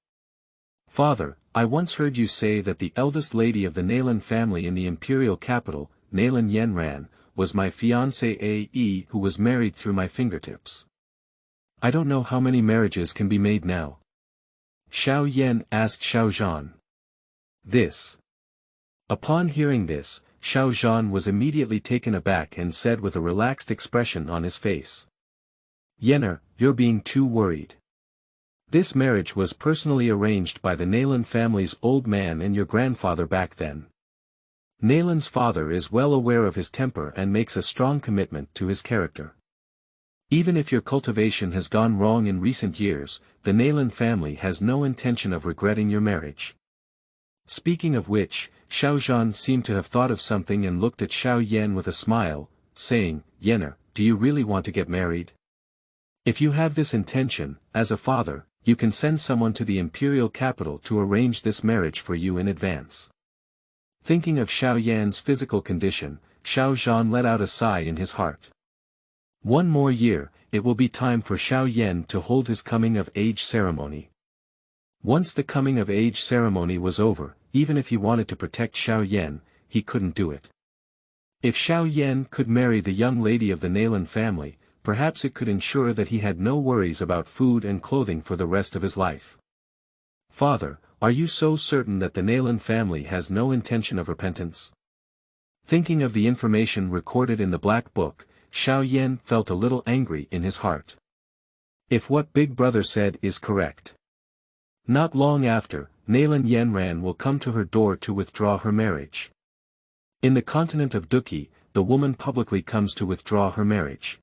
Father, I once heard you say that the eldest lady of the Nailan family in the imperial capital, Nailan Yanran, was my fiancé A.E. who was married through my fingertips. I don't know how many marriages can be made now. Xiao Yan asked Xiao Zhan. This. Upon hearing this, Xiao Zhan was immediately taken aback and said with a relaxed expression on his face. Yener, you're being too worried. This marriage was personally arranged by the Nailan family's old man and your grandfather back then. Nailan's father is well aware of his temper and makes a strong commitment to his character. Even if your cultivation has gone wrong in recent years, the Nailan family has no intention of regretting your marriage. Speaking of which, Xiao Zhan seemed to have thought of something and looked at Xiao Yan with a smile, saying, Yener, do you really want to get married? If you have this intention, as a father, you can send someone to the imperial capital to arrange this marriage for you in advance. Thinking of Xiao Yan's physical condition, Xiao Zhan let out a sigh in his heart. One more year, it will be time for Xiao Yan to hold his coming-of-age ceremony. Once the coming-of-age ceremony was over, even if he wanted to protect Xiao Yan, he couldn't do it. If Xiao Yan could marry the young lady of the Nailan family, perhaps it could ensure that he had no worries about food and clothing for the rest of his life. Father, are you so certain that the Nailan family has no intention of repentance? Thinking of the information recorded in the Black Book, Xiao Yan felt a little angry in his heart. If what Big Brother said is correct. Not long after, Nailan Yanran will come to her door to withdraw her marriage. In the continent of Douqi, the woman publicly comes to withdraw her marriage.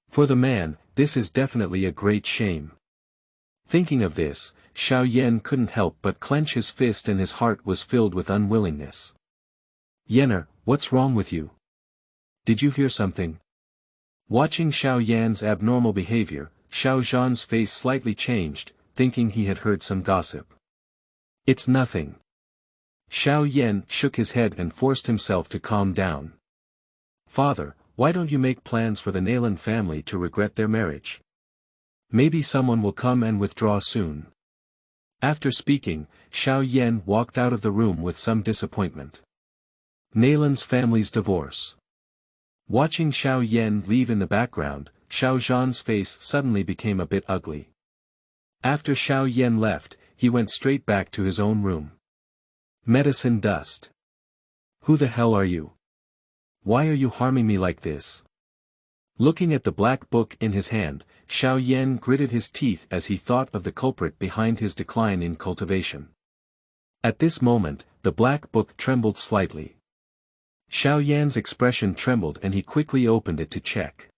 For the man, this is definitely a great shame. Thinking of this, Xiao Yan couldn't help but clench his fist and his heart was filled with unwillingness. Yener, what's wrong with you? Did you hear something? Watching Xiao Yan's abnormal behavior, Xiao Zhan's face slightly changed, thinking he had heard some gossip. It's nothing. Xiao Yan shook his head and forced himself to calm down. Father, why don't you make plans for the Nailan family to regret their marriage? Maybe someone will come and withdraw soon. After speaking, Xiao Yan walked out of the room with some disappointment. Nailan's family's divorce. Watching Xiao Yan leave in the background, Xiao Zhan's face suddenly became a bit ugly. After Xiao Yan left, he went straight back to his own room. Medicine dust. Who the hell are you? Why are you harming me like this? Looking at the Black Book in his hand, Xiao Yan gritted his teeth as he thought of the culprit behind his decline in cultivation. At this moment, the Black Book trembled slightly. Xiao Yan's expression trembled and he quickly opened it to check.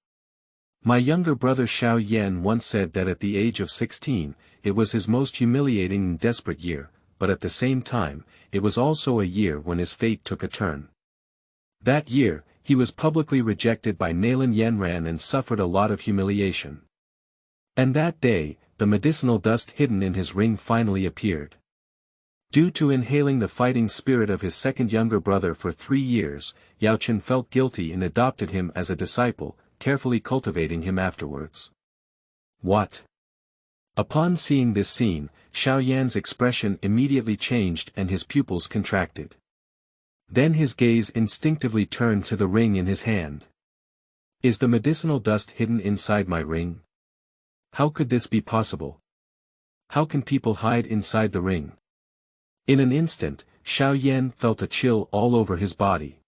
My younger brother Xiao Yan once said that at the age of 16, it was his most humiliating and desperate year, but at the same time, it was also a year when his fate took a turn. That year, he was publicly rejected by Nailan Yanran and suffered a lot of humiliation. And that day, the medicinal dust hidden in his ring finally appeared. Due to inhaling the fighting spirit of his second younger brother for 3 years, Yaoye felt guilty and adopted him as a disciple, carefully cultivating him afterwards. What? Upon seeing this scene, Xiao Yan's expression immediately changed and his pupils contracted. Then his gaze instinctively turned to the ring in his hand. Is the medicinal dust hidden inside my ring? How could this be possible? How can people hide inside the ring? In an instant, Xiao Yan felt a chill all over his body.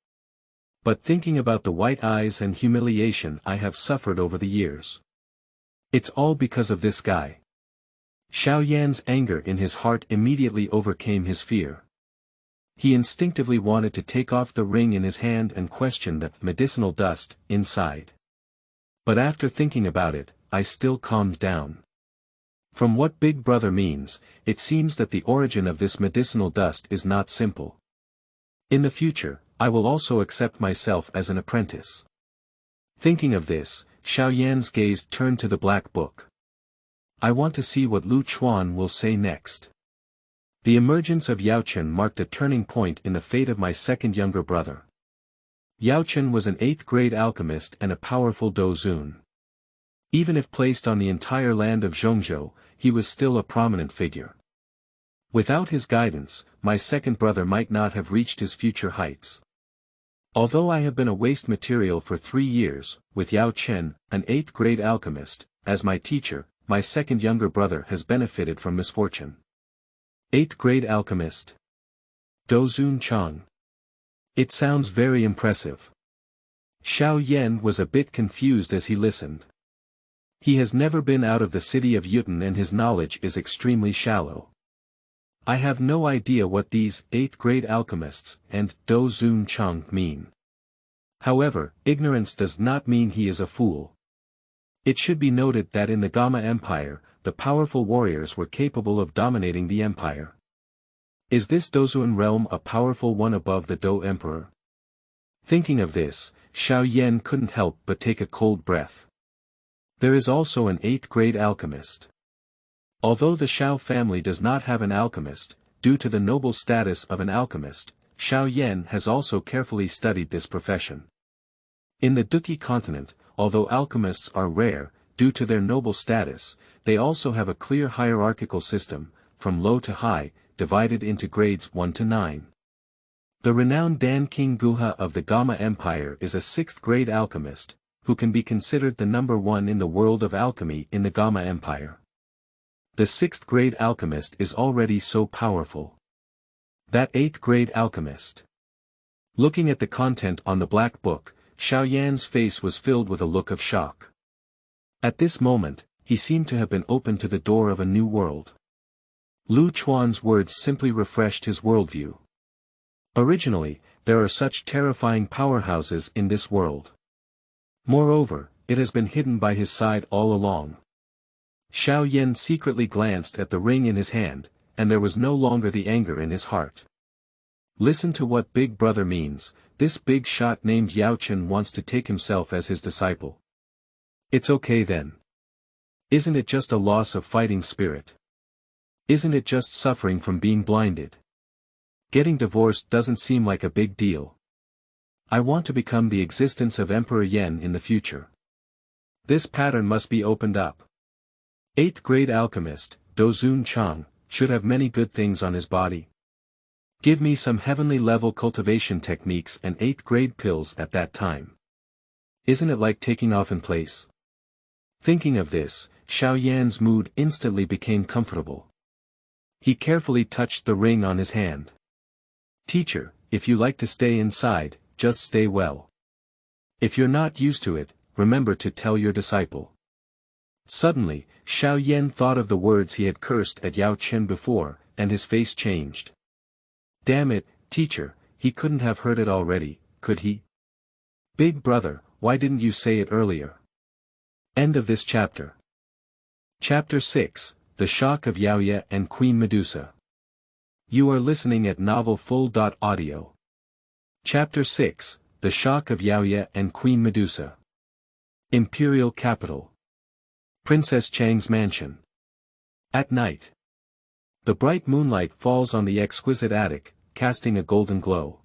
But thinking about the white eyes and humiliation I have suffered over the years. It's all because of this guy. Xiao Yan's anger in his heart immediately overcame his fear. He instinctively wanted to take off the ring in his hand and question the medicinal dust inside. But after thinking about it, I still calmed down. From what Big Brother means, it seems that the origin of this medicinal dust is not simple. In the future, I will also accept myself as an apprentice. Thinking of this, Xiao Yan's gaze turned to the black book. I want to see what Luchuan will say next. The emergence of Yaoye marked a turning point in the fate of my second younger brother. Yaoye was an 8th grade alchemist and a powerful Douzun. Even if placed on the entire land of Zhongzhou, he was still a prominent figure. Without his guidance, my second brother might not have reached his future heights. Although I have been a waste material for 3 years, with Yaoye, an 8th grade alchemist, as my teacher, my second younger brother has benefited from misfortune. 8th grade alchemist. Douzun Chang. It sounds very impressive. Xiao Yan was a bit confused as he listened. He has never been out of the city of Yutan and his knowledge is extremely shallow. I have no idea what these 8th grade alchemists and Douzun Chang mean. However, ignorance does not mean he is a fool. It should be noted that in the Gama Empire, the powerful warriors were capable of dominating the empire. Is this Douzun realm a powerful one above the Dou Emperor? Thinking of this, Xiao Yan couldn't help but take a cold breath. There is also an 8th grade alchemist. Although the Xiao family does not have an alchemist, due to the noble status of an alchemist, Xiao Yan has also carefully studied this profession. In the Douqi Continent, although alchemists are rare, due to their noble status, they also have a clear hierarchical system, from low to high, divided into grades 1 to 9. The renowned Dan King Guha of the Gama Empire is a 6th grade alchemist, who can be considered the number 1 in the world of alchemy in the Gama Empire. The 6th grade alchemist is already so powerful. That 8th grade alchemist. Looking at the content on the black book, Xiao Yan's face was filled with a look of shock. At this moment, he seemed to have been opened to the door of a new world. Luchuan's words simply refreshed his worldview. Originally, there are such terrifying powerhouses in this world. Moreover, it has been hidden by his side all along. Xiao Yan secretly glanced at the ring in his hand, and there was no longer the anger in his heart. Listen to what Big Brother means, this big shot named Yaoye wants to take himself as his disciple. It's okay then. Isn't it just a loss of fighting spirit? Isn't it just suffering from being blinded? Getting divorced doesn't seem like a big deal. I want to become the existence of Emperor Yan in the future. This pattern must be opened up. 8th grade alchemist, Douzun Chang, should have many good things on his body. Give me some heavenly level cultivation techniques and 8th grade pills at that time. Isn't it like taking off in place? Thinking of this, Xiao Yan's mood instantly became comfortable. He carefully touched the ring on his hand. Teacher, if you like to stay inside, just stay well. If you're not used to it, remember to tell your disciple. Suddenly, Xiao Yan thought of the words he had cursed at Yaoye before, and his face changed. Damn it, teacher, he couldn't have heard it already, could he? Big Brother, why didn't you say it earlier? End of this chapter. Chapter 6, The Shock of Yaoye and Queen Medusa. You are listening at novelfull.audio. Chapter 6, The Shock of Yaoye and Queen Medusa. Imperial Capital. Princess Chang's Mansion. At night. The bright moonlight falls on the exquisite attic, casting a golden glow.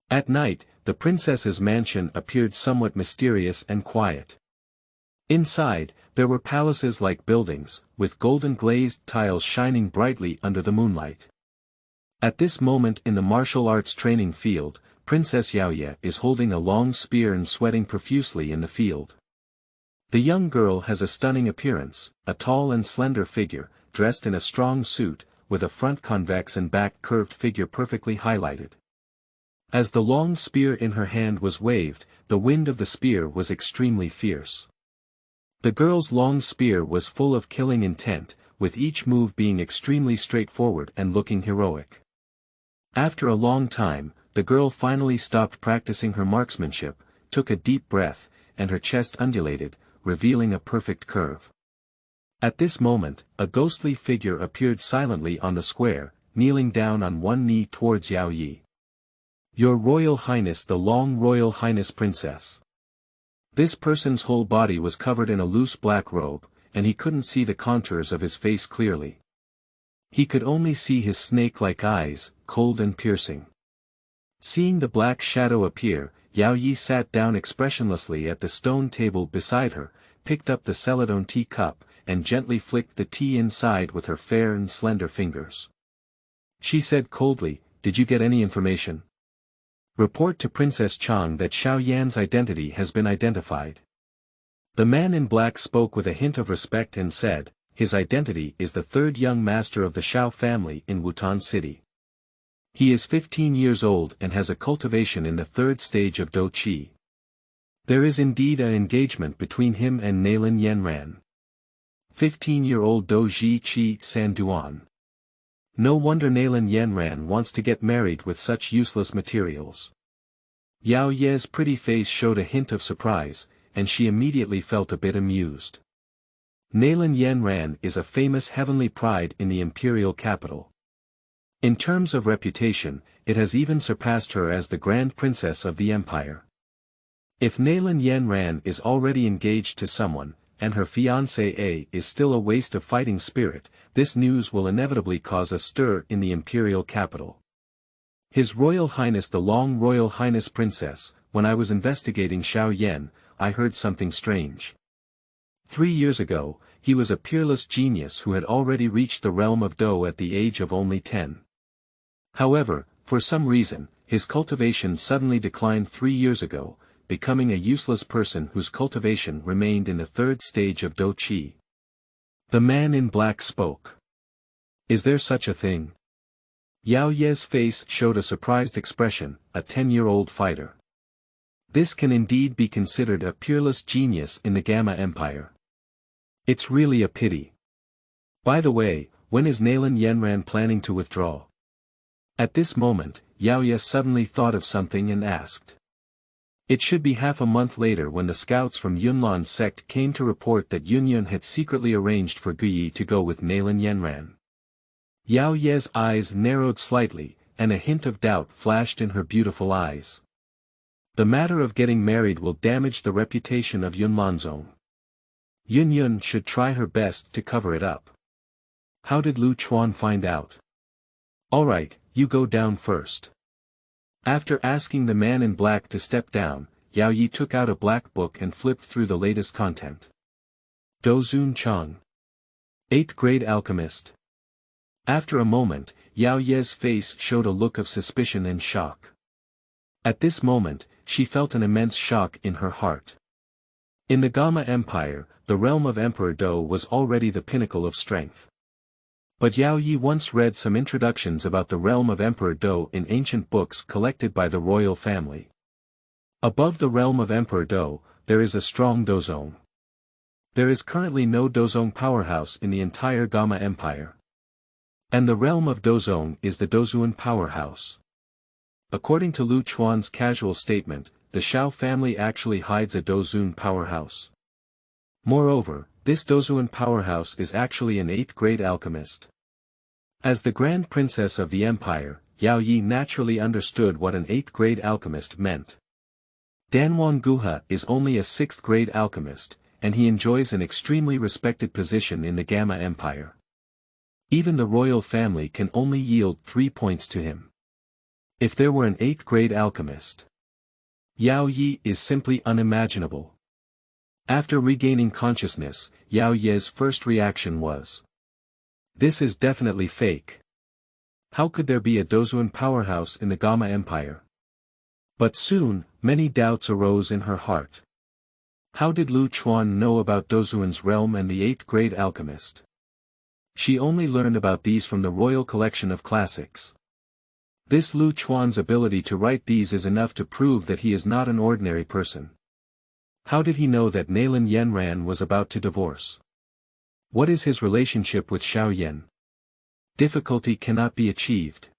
At night, the princess's mansion appeared somewhat mysterious and quiet. Inside, there were palaces-like buildings, with golden glazed tiles shining brightly under the moonlight. At this moment in the martial arts training field, Princess Yaoye is holding a long spear and sweating profusely in the field. The young girl has a stunning appearance, a tall and slender figure, dressed in a strong suit, with a front convex and back curved figure perfectly highlighted. As the long spear in her hand was waved, the wind of the spear was extremely fierce. The girl's long spear was full of killing intent, with each move being extremely straightforward and looking heroic. After a long time, the girl finally stopped practicing her marksmanship, took a deep breath, and her chest undulated, revealing a perfect curve. At this moment, a ghostly figure appeared silently on the square, kneeling down on one knee towards Yaoye. Your Royal Highness, the Long Royal Highness Princess. This person's whole body was covered in a loose black robe, and he couldn't see the contours of his face clearly. He could only see his snake-like eyes, cold and piercing. Seeing the black shadow appear, Yaoye sat down expressionlessly at the stone table beside her, picked up the celadone tea cup, and gently flicked the tea inside with her fair and slender fingers. She said coldly, "Did you get any information? Report to Princess Chang that Xiao Yan's identity has been identified." The man in black spoke with a hint of respect and said, "His identity is the third young master of the Xiao family in Wutan City. He is 15 years old and has a cultivation in the third stage of Douqi. There is indeed an engagement between him and Nailin Yanran. 15-year-old Douji Qi Sanduan. No wonder Nailin Yanran wants to get married with such useless materials." Yaoye's pretty face showed a hint of surprise, and she immediately felt a bit amused. Nailin Yanran is a famous heavenly pride in the imperial capital. In terms of reputation, it has even surpassed her as the Grand Princess of the Empire. If Nailin Yanran is already engaged to someone, and her fiancé is still a waste of fighting spirit, this news will inevitably cause a stir in the imperial capital. His Royal Highness the Long Royal Highness Princess, when I was investigating Xiao Yan, I heard something strange. 3 years ago, he was a peerless genius who had already reached the realm of Dou at the age of only 10. However, for some reason, his cultivation suddenly declined 3 years ago, becoming a useless person whose cultivation remained in the third stage of Douqi. The man in black spoke. Is there such a thing? Yaoye's face showed a surprised expression, a 10-year-old fighter. This can indeed be considered a peerless genius in the Gamma Empire. It's really a pity. By the way, when is Nailin Yanran planning to withdraw? At this moment, Yaoye suddenly thought of something and asked. It should be half a month later when the scouts from Yunlan's sect came to report that Yunyun had secretly arranged for Guyi to go with Nailin Yanran. Yaoye's eyes narrowed slightly, and a hint of doubt flashed in her beautiful eyes. The matter of getting married will damage the reputation of Yunlanzong. Yunyun should try her best to cover it up. How did Luchuan find out? Alright, you go down first. After asking the man in black to step down, Yaoye took out a black book and flipped through the latest content. Douzun Chang. 8th grade alchemist. After a moment, Yaoye's face showed a look of suspicion and shock. At this moment, she felt an immense shock in her heart. In the Gamma Empire, the realm of Emperor Dou was already the pinnacle of strength. But Yaoye once read some introductions about the realm of Emperor Dou in ancient books collected by the royal family. Above the realm of Emperor Dou, there is a strong Douzun. There is currently no Douzun powerhouse in the entire Gamma Empire. And the realm of Douzun is the Douzun powerhouse. According to Luchuan's casual statement, the Xiao family actually hides a Douzun powerhouse. Moreover, this Douzun powerhouse is actually an 8th grade alchemist. As the Grand Princess of the Empire, Yaoye naturally understood what an 8th grade alchemist meant. Danwon Guha is only a 6th grade alchemist, and he enjoys an extremely respected position in the Gamma Empire. Even the royal family can only yield 3 points to him. If there were an 8th grade alchemist, Yaoye is simply unimaginable. After regaining consciousness, Yaoye's first reaction was, "This is definitely fake. How could there be a Douzun powerhouse in the Gamma Empire?" But soon, many doubts arose in her heart. How did Luchuan know about Douzun's realm and the 8th grade alchemist? She only learned about these from the royal collection of classics. This Luchuan's ability to write these is enough to prove that he is not an ordinary person. How did he know that Nalan Yenran was about to divorce? What is his relationship with Xiao Yan? Difficulty cannot be achieved.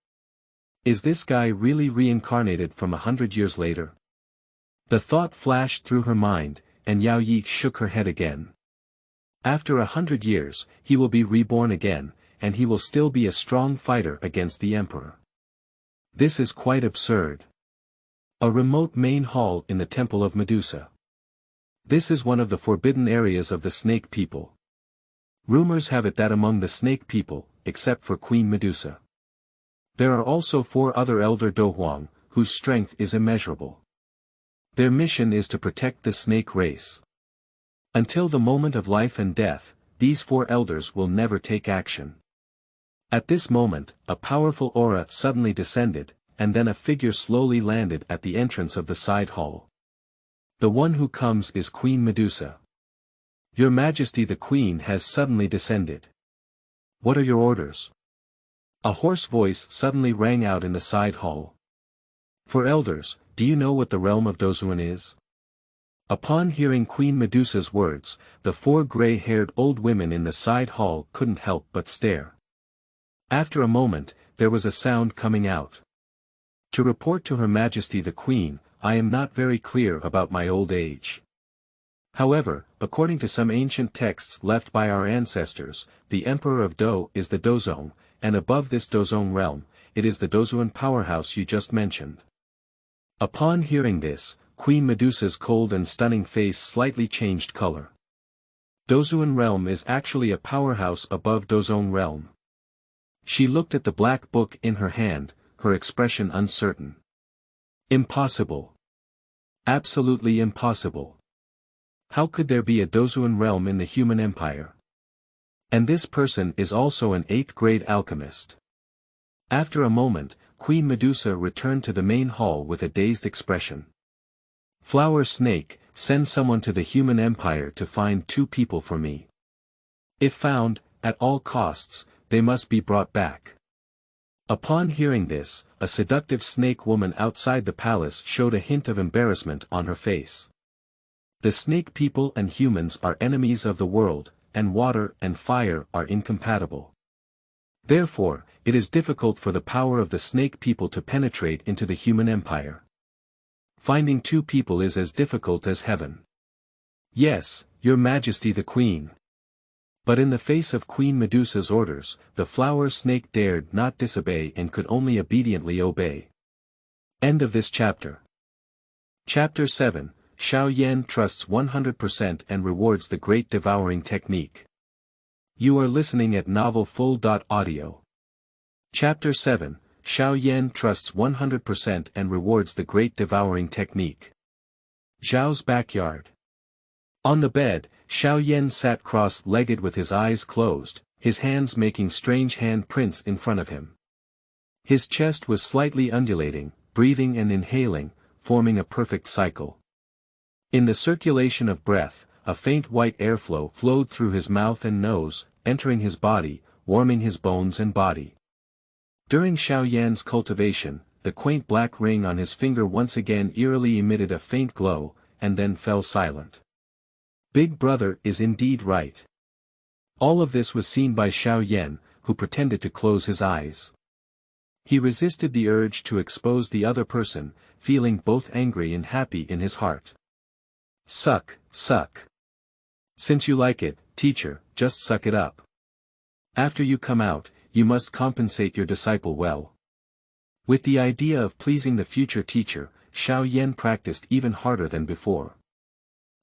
Is this guy really reincarnated from 100 years later? The thought flashed through her mind, and Yaoye shook her head again. After 100 years, he will be reborn again, and he will still be a strong fighter against the emperor. This is quite absurd. A remote main hall in the Temple of Medusa. This is one of the forbidden areas of the snake people. Rumors have it that among the snake people, except for Queen Medusa, there are also 4 other elder Douhuang, whose strength is immeasurable. Their mission is to protect the snake race. Until the moment of life and death, these 4 elders will never take action. At this moment, a powerful aura suddenly descended, and then a figure slowly landed at the entrance of the side hall. The one who comes is Queen Medusa. "Your Majesty, the Queen has suddenly descended. What are your orders?" A hoarse voice suddenly rang out in the side hall. "For elders, do you know what the realm of Douzun is?" Upon hearing Queen Medusa's words, the 4 gray-haired old women in the side hall couldn't help but stare. After a moment, there was a sound coming out. "To report to Her Majesty the Queen, I am not very clear about my old age. However, according to some ancient texts left by our ancestors, the Emperor of Dou is the Douzun, and above this Douzun realm, it is the Douzun powerhouse you just mentioned." Upon hearing this, Queen Medusa's cold and stunning face slightly changed color. Douzun realm is actually a powerhouse above Douzun realm. She looked at the black book in her hand, her expression uncertain. Impossible. Absolutely impossible. How could there be a Douzun realm in the human empire? And this person is also an 8th grade alchemist. After a moment, Queen Medusa returned to the main hall with a dazed expression. "Flower Snake, send someone to the human empire to find 2 people for me. If found, at all costs, they must be brought back." Upon hearing this, a seductive snake woman outside the palace showed a hint of embarrassment on her face. The snake people and humans are enemies of the world, and water and fire are incompatible. Therefore, it is difficult for the power of the snake people to penetrate into the human empire. Finding 2 people is as difficult as heaven. "Yes, Your Majesty the Queen." But in the face of Queen Medusa's orders, the flower snake dared not disobey and could only obediently obey. End of this chapter. Chapter 7, Xiao Yan trusts 100% and rewards the Great Devouring Technique. You are listening at novelfull.audio. Chapter 7, Xiao Yan trusts 100% and rewards the Great Devouring Technique. Zhao's backyard. On the bed, Xiao Yan sat cross-legged with his eyes closed, his hands making strange hand prints in front of him. His chest was slightly undulating, breathing and inhaling, forming a perfect cycle. In the circulation of breath, a faint white airflow flowed through his mouth and nose, entering his body, warming his bones and body. During Xiao Yan's cultivation, the quaint black ring on his finger once again eerily emitted a faint glow, and then fell silent. Big Brother is indeed right. All of this was seen by Xiao Yan, who pretended to close his eyes. He resisted the urge to expose the other person, feeling both angry and happy in his heart. Suck, suck. Since you like it, teacher, just suck it up. After you come out, you must compensate your disciple well. With the idea of pleasing the future teacher, Xiao Yan practiced even harder than before.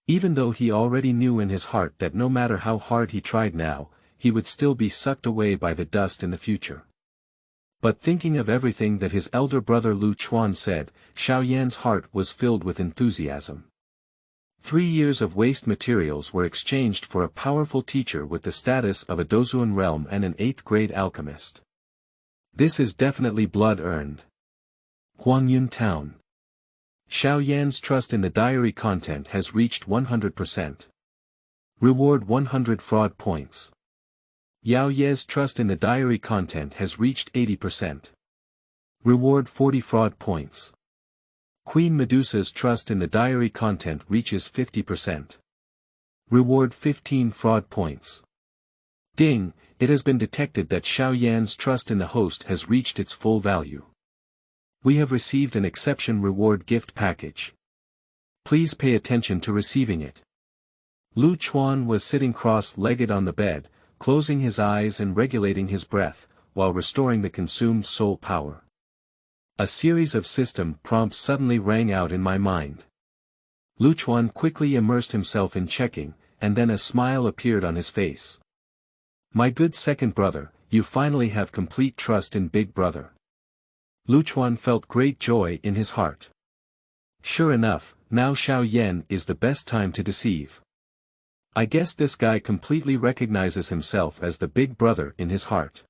Even though he already knew in his heart that no matter how hard he tried now, he would still be sucked away by the dust in the future. But thinking of everything that his elder brother Luchuan said, Xiao Yan's heart was filled with enthusiasm. 3 years of waste materials were exchanged for a powerful teacher with the status of a Douzun realm and an 8th grade alchemist. This is definitely blood earned. Huangyun Town. Xiao Yan's trust in the diary content has reached 100%. Reward 100 fraud points. Yaoye's trust in the diary content has reached 80%. Reward 40 fraud points. Queen Medusa's trust in the diary content reaches 50%. Reward 15 fraud points. Ding, it has been detected that Xiao Yan's trust in the host has reached its full value. We have received an exception reward gift package. Please pay attention to receiving it. Luchuan was sitting cross-legged on the bed, closing his eyes and regulating his breath, while restoring the consumed soul power. A series of system prompts suddenly rang out in my mind. Luchuan quickly immersed himself in checking, and then a smile appeared on his face. My good second brother, you finally have complete trust in Big Brother. Luchuan felt great joy in his heart. Sure enough, now Xiao Yan is the best time to deceive. I guess this guy completely recognizes himself as the big brother in his heart.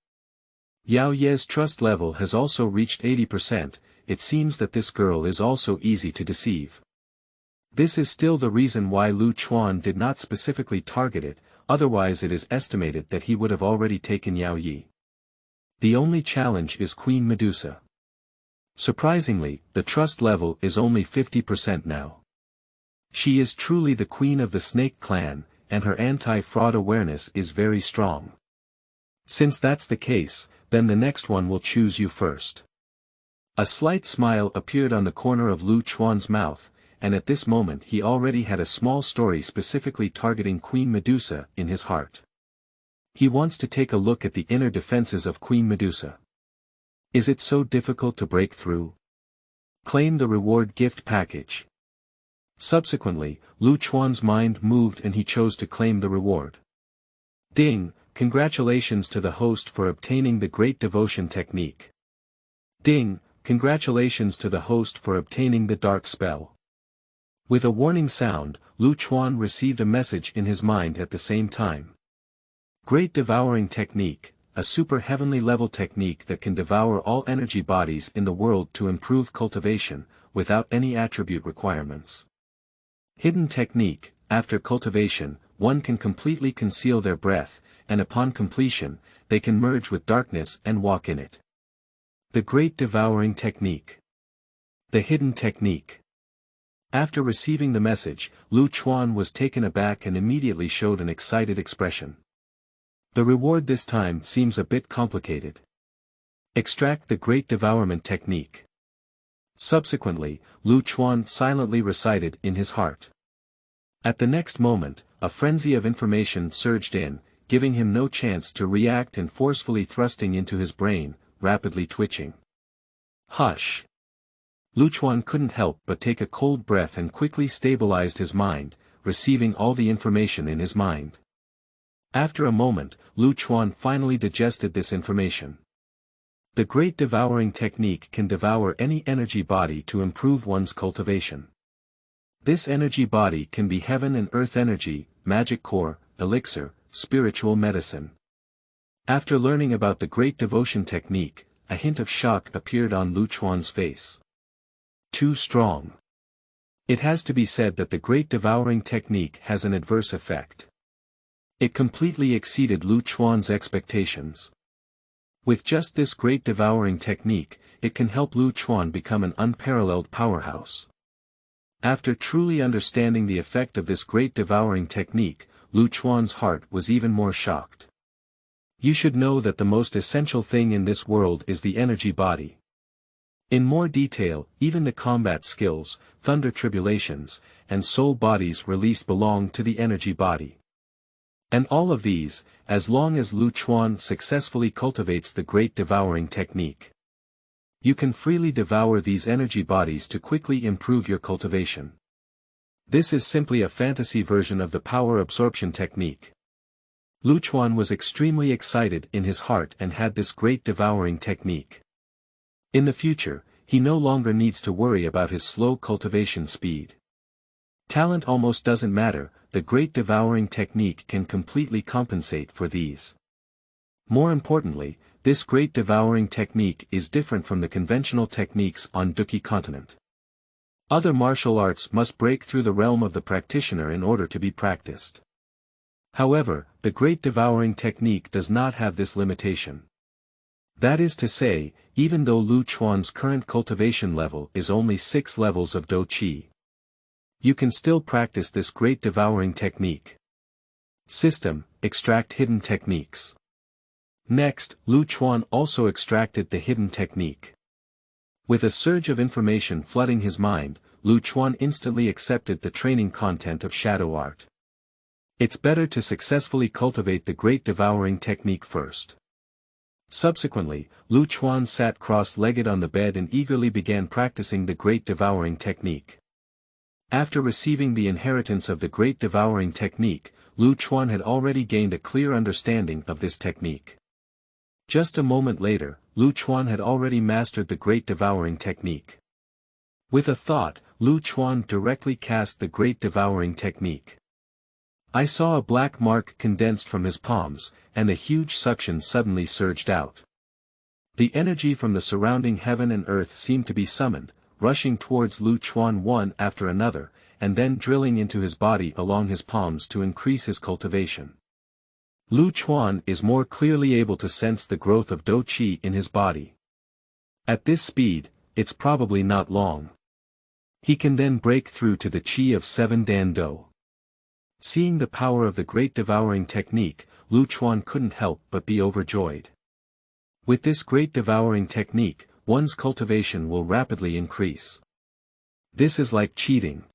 Yaoye's trust level has also reached 80%, it seems that this girl is also easy to deceive. This is still the reason why Luchuan did not specifically target it, otherwise it is estimated that he would have already taken Yaoye. The only challenge is Queen Medusa. Surprisingly, the trust level is only 50% now. She is truly the queen of the Snake clan, and her anti-fraud awareness is very strong. Since that's the case, then the next one will choose you first. A slight smile appeared on the corner of Luchuan's mouth, and at this moment he already had a small story specifically targeting Queen Medusa in his heart. He wants to take a look at the inner defenses of Queen Medusa. Is it so difficult to break through? Claim the reward gift package. Subsequently, Luchuan's mind moved and he chose to claim the reward. Ding, congratulations to the host for obtaining the Great Devotion Technique. Ding, congratulations to the host for obtaining the Dark Spell. With a warning sound, Luchuan received a message in his mind at the same time. Great Devouring Technique, a super heavenly level technique that can devour all energy bodies in the world to improve cultivation, without any attribute requirements. Hidden technique, after cultivation, one can completely conceal their breath, and upon completion, they can merge with darkness and walk in it. The Great Devouring Technique. The Hidden Technique. After receiving the message, Luchuan was taken aback and immediately showed an excited expression. The reward this time seems a bit complicated. Extract the Great Devourment Technique. Subsequently, Luchuan silently recited in his heart. At the next moment, a frenzy of information surged in, giving him no chance to react and forcefully thrusting into his brain, rapidly twitching. Hush! Luchuan couldn't help but take a cold breath and quickly stabilized his mind, receiving all the information in his mind. After a moment, Luchuan finally digested this information. The Great Devouring Technique can devour any energy body to improve one's cultivation. This energy body can be heaven and earth energy, magic core, elixir, spiritual medicine. After learning about the Great Devotion Technique, a hint of shock appeared on Luchuan's face. Too strong. It has to be said that the Great Devouring Technique has an adverse effect. It completely exceeded Luchuan's expectations. With just this Great Devouring Technique, it can help Luchuan become an unparalleled powerhouse. After truly understanding the effect of this Great Devouring Technique, Luchuan's heart was even more shocked. You should know that the most essential thing in this world is the energy body. In more detail, even the combat skills, thunder tribulations, and soul bodies released belong to the energy body. And all of these, as long as Luchuan successfully cultivates the Great Devouring Technique. You can freely devour these energy bodies to quickly improve your cultivation. This is simply a fantasy version of the power absorption technique. Luchuan was extremely excited in his heart and had this great devouring technique. In the future, he no longer needs to worry about his slow cultivation speed. Talent almost doesn't matter, the great devouring technique can completely compensate for these. More importantly, this great devouring technique is different from the conventional techniques on Douqi Continent. Other martial arts must break through the realm of the practitioner in order to be practiced. However, the great devouring technique does not have this limitation. That is to say, even though Luchuan's current cultivation level is only 6 levels of Douqi, you can still practice this great devouring technique. System: extract hidden techniques. Next, Luchuan also extracted the hidden technique. With a surge of information flooding his mind, Luchuan instantly accepted the training content of shadow art. It's better to successfully cultivate the great devouring technique first. Subsequently, Luchuan sat cross-legged on the bed and eagerly began practicing the great devouring technique. After receiving the inheritance of the great devouring technique, Luchuan had already gained a clear understanding of this technique. Just a moment later, Luchuan had already mastered the great devouring technique. With a thought, Luchuan directly cast the great devouring technique. I saw a black mark condensed from his palms, and a huge suction suddenly surged out. The energy from the surrounding heaven and earth seemed to be summoned, rushing towards Luchuan one after another, and then drilling into his body along his palms to increase his cultivation. Luchuan is more clearly able to sense the growth of Douqi in his body. At this speed, it's probably not long. He can then break through to the qi of 7 Dan Do. Seeing the power of the great devouring technique, Luchuan couldn't help but be overjoyed. With this great devouring technique, one's cultivation will rapidly increase. This is like cheating.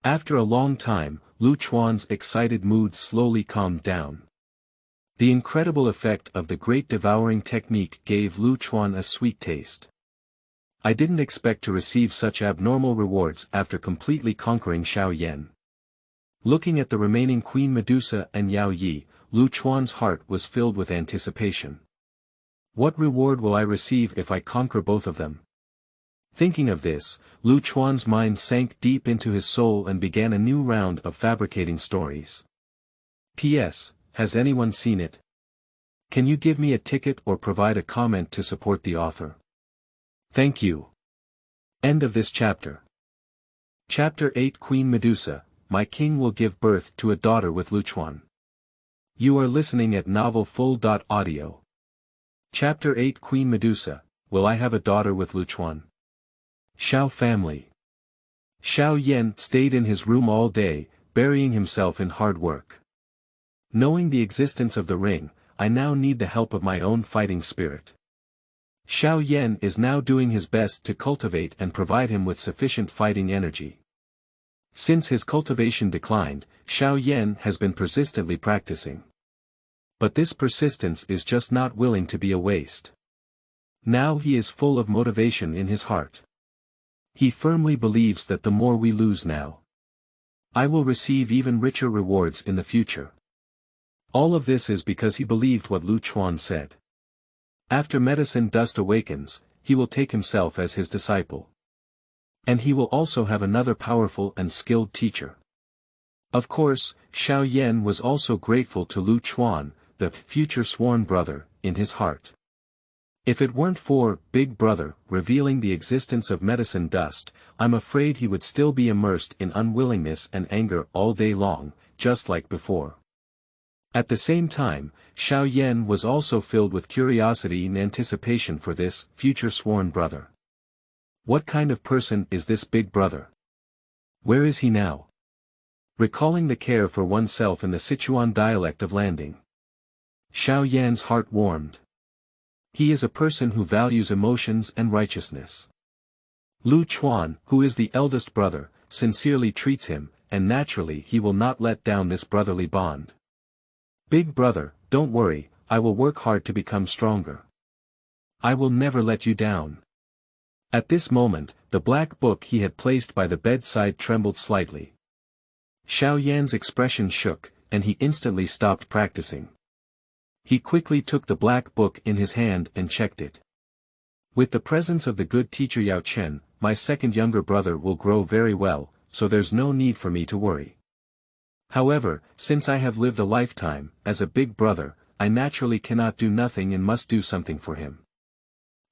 After a long time, Luchuan's excited mood slowly calmed down. The incredible effect of the great devouring technique gave Luchuan a sweet taste. I didn't expect to receive such abnormal rewards after completely conquering Xiao Yan. Looking at the remaining Queen Medusa and Yaoye, Luchuan's heart was filled with anticipation. What reward will I receive if I conquer both of them? Thinking of this, Luchuan's mind sank deep into his soul and began a new round of fabricating stories. P.S. Has anyone seen it? Can you give me a ticket or provide a comment to support the author? Thank you. End of this chapter. Chapter 8 Queen Medusa, my king will give birth to a daughter with Luchuan. You are listening at novelfull.audio. Chapter 8 Queen Medusa, will I have a daughter with Luchuan? Xiao family. Xiao Yan stayed in his room all day, burying himself in hard work. Knowing the existence of the ring, I now need the help of my own fighting spirit. Xiao Yan is now doing his best to cultivate and provide him with sufficient fighting energy. Since his cultivation declined, Xiao Yan has been persistently practicing. But this persistence is just not willing to be a waste. Now he is full of motivation in his heart. He firmly believes that the more we lose now, I will receive even richer rewards in the future. All of this is because he believed what Luchuan said. After medicine dust awakens, he will take himself as his disciple. And he will also have another powerful and skilled teacher. Of course, Xiao Yan was also grateful to Luchuan, the future sworn brother, in his heart. If it weren't for Big Brother revealing the existence of medicine dust, I'm afraid he would still be immersed in unwillingness and anger all day long, just like before. At the same time, Xiao Yan was also filled with curiosity and anticipation for this future sworn brother. What kind of person is this Big Brother? Where is he now? Recalling the care for oneself in the Sichuan dialect of landing, Xiao Yan's heart warmed. He is a person who values emotions and righteousness. Luchuan, who is the eldest brother, sincerely treats him, and naturally he will not let down this brotherly bond. Big Brother, don't worry, I will work hard to become stronger. I will never let you down. At this moment, the black book he had placed by the bedside trembled slightly. Xiao Yan's expression shook, and he instantly stopped practicing. He quickly took the black book in his hand and checked it. With the presence of the good teacher Yao Chen, my second younger brother will grow very well, so there's no need for me to worry. However, since I have lived a lifetime, as a big brother, I naturally cannot do nothing and must do something for him.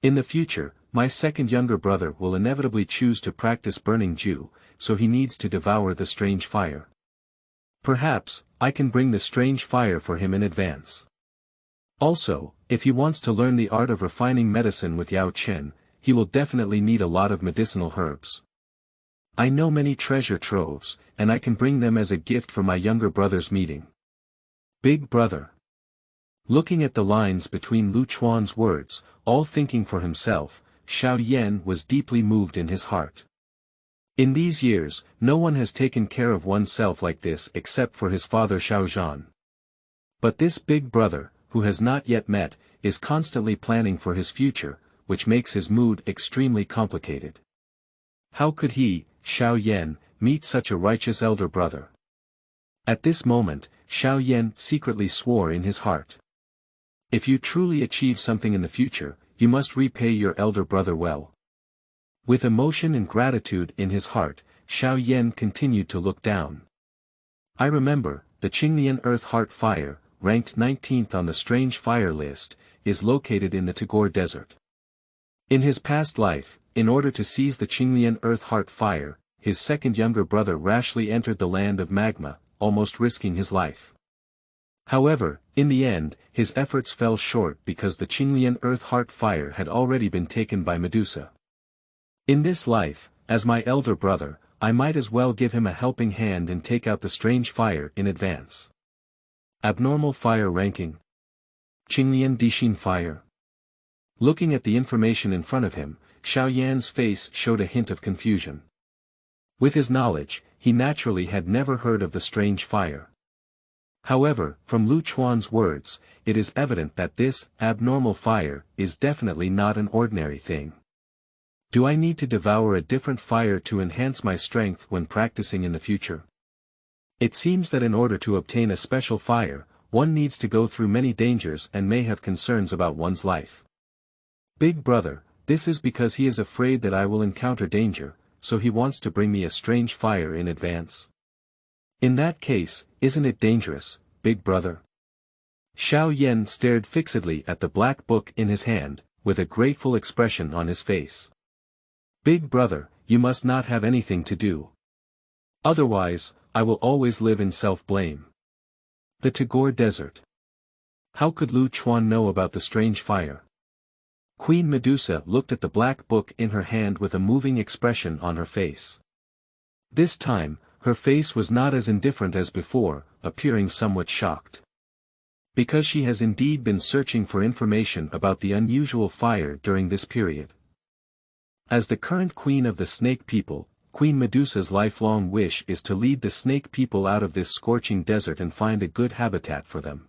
In the future, my second younger brother will inevitably choose to practice burning Jew, so he needs to devour the strange fire. Perhaps, I can bring the strange fire for him in advance. Also, if he wants to learn the art of refining medicine with Yao Chen, he will definitely need a lot of medicinal herbs. I know many treasure troves, and I can bring them as a gift for my younger brother's meeting. Big brother. Looking at the lines between Luchuan's words, all thinking for himself, Xiao Yan was deeply moved in his heart. In these years, no one has taken care of oneself like this except for his father Xiao Yan. But this big brother, who has not yet met, is constantly planning for his future, which makes his mood extremely complicated. How could he, Xiao Yan, meet such a righteous elder brother? At this moment, Xiao Yan secretly swore in his heart. If you truly achieve something in the future, you must repay your elder brother well. With emotion and gratitude in his heart, Xiao Yan continued to look down. I remember, the Qinglian Earth Heart Fire, ranked 19th on the Strange Fire list, is located in the Tagore Desert. In his past life, in order to seize the Qinglian Earth Heart Fire, his second younger brother rashly entered the land of magma, almost risking his life. However, in the end, his efforts fell short because the Qinglian Earth Heart Fire had already been taken by Medusa. In this life, as my elder brother, I might as well give him a helping hand and take out the strange fire in advance. Abnormal fire ranking. Qinglian Dixin fire. Looking at the information in front of him, Xiao Yan's face showed a hint of confusion. With his knowledge, he naturally had never heard of the strange fire. However, from Luchuan's words, it is evident that this abnormal fire is definitely not an ordinary thing. Do I need to devour a different fire to enhance my strength when practicing in the future? It seems that in order to obtain a special fire, one needs to go through many dangers and may have concerns about one's life. Big brother, this is because he is afraid that I will encounter danger, so he wants to bring me a strange fire in advance. In that case, isn't it dangerous, big brother? Xiao Yan stared fixedly at the black book in his hand, with a grateful expression on his face. Big brother, you must not have anything to do. Otherwise, I will always live in self-blame. The Tagore Desert. How could Luchuan know about the strange fire? Queen Medusa looked at the black book in her hand with a moving expression on her face. This time, her face was not as indifferent as before, appearing somewhat shocked. Because she has indeed been searching for information about the unusual fire during this period. As the current queen of the snake people, Queen Medusa's lifelong wish is to lead the snake people out of this scorching desert and find a good habitat for them.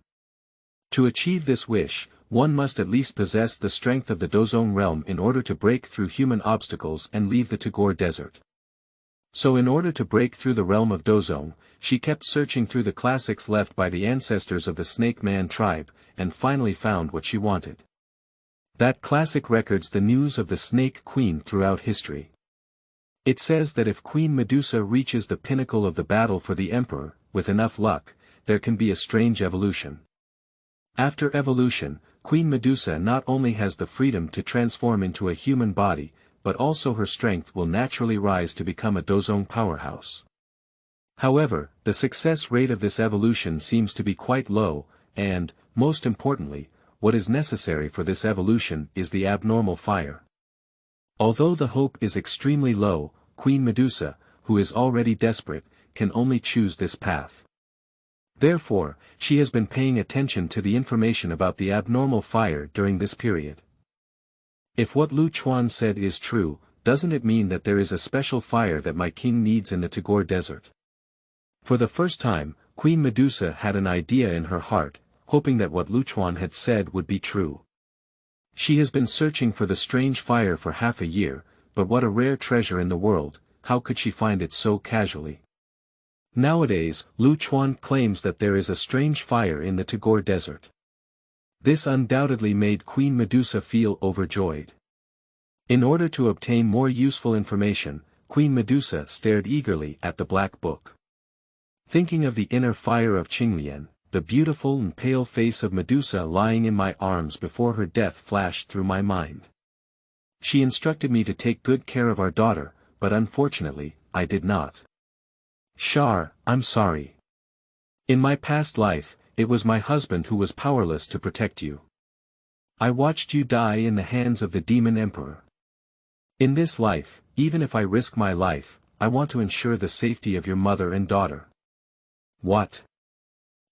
To achieve this wish, one must at least possess the strength of the Douzun realm in order to break through human obstacles and leave the Tagore Desert. So in order to break through the realm of Douzun, she kept searching through the classics left by the ancestors of the Snake Man tribe, and finally found what she wanted. That classic records the news of the Snake Queen throughout history. It says that if Queen Medusa reaches the pinnacle of the battle for the Emperor, with enough luck, there can be a strange evolution. After evolution, Queen Medusa not only has the freedom to transform into a human body, but also her strength will naturally rise to become a Douzun powerhouse. However, the success rate of this evolution seems to be quite low, and, most importantly, what is necessary for this evolution is the abnormal fire. Although the hope is extremely low, Queen Medusa, who is already desperate, can only choose this path. Therefore, she has been paying attention to the information about the abnormal fire during this period. If what Luchuan said is true, doesn't it mean that there is a special fire that my king needs in the Tagore Desert? For the first time, Queen Medusa had an idea in her heart, hoping that what Luchuan had said would be true. She has been searching for the strange fire for half a year, but what a rare treasure in the world, how could she find it so casually? Nowadays, Luchuan claims that there is a strange fire in the Tagore Desert. This undoubtedly made Queen Medusa feel overjoyed. In order to obtain more useful information, Queen Medusa stared eagerly at the black book. Thinking of the inner fire of Qinglian, the beautiful and pale face of Medusa lying in my arms before her death flashed through my mind. She instructed me to take good care of our daughter, but unfortunately, I did not. Shar, I'm sorry. In my past life, it was my husband who was powerless to protect you. I watched you die in the hands of the demon emperor. In this life, even if I risk my life, I want to ensure the safety of your mother and daughter. What?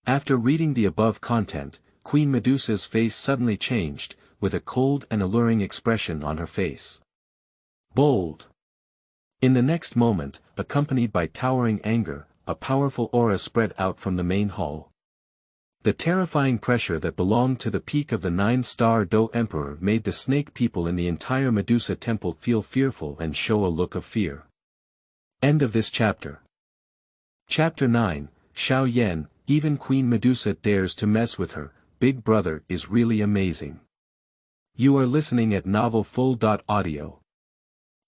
After reading the above content, Queen Medusa's face suddenly changed, with a cold and alluring expression on her face. Bold. In the next moment, accompanied by towering anger, a powerful aura spread out from the main hall. The terrifying pressure that belonged to the peak of the 9-star Do Emperor made the snake people in the entire Medusa temple feel fearful and show a look of fear. End of this chapter. Chapter 9, Xiao Yan, even Queen Medusa dares to mess with her, big brother is really amazing. You are listening at novelfull.audio.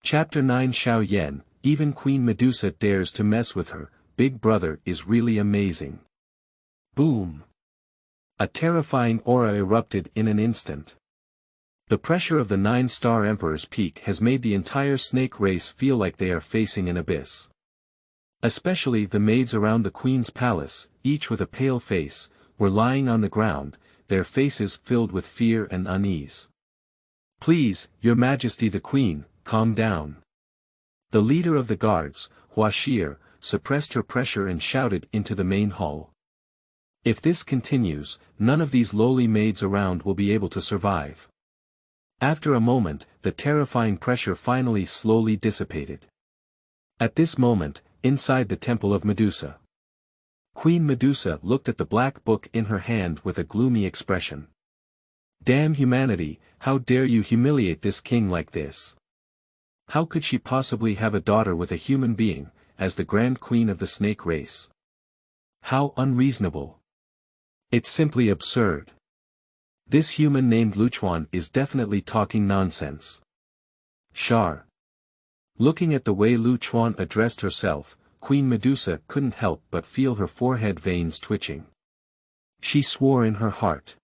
Chapter 9 Xiao Yan, even Queen Medusa dares to mess with her, big brother is really amazing. Boom. A terrifying aura erupted in an instant. The pressure of the 9-star Emperor's peak has made the entire snake race feel like they are facing an abyss. Especially the maids around the Queen's palace, each with a pale face, were lying on the ground, their faces filled with fear and unease. Please, Your Majesty the Queen, calm down. The leader of the guards, Huashir, suppressed her pressure and shouted into the main hall. If this continues, none of these lowly maids around will be able to survive. After a moment, the terrifying pressure finally slowly dissipated. At this moment, inside the temple of Medusa, Queen Medusa looked at the black book in her hand with a gloomy expression. Damn humanity, how dare you humiliate this king like this? How could she possibly have a daughter with a human being, as the Grand Queen of the snake race? How unreasonable. It's simply absurd. This human named Luchuan is definitely talking nonsense. Shar. Looking at the way Luchuan addressed herself, Queen Medusa couldn't help but feel her forehead veins twitching. She swore in her heart.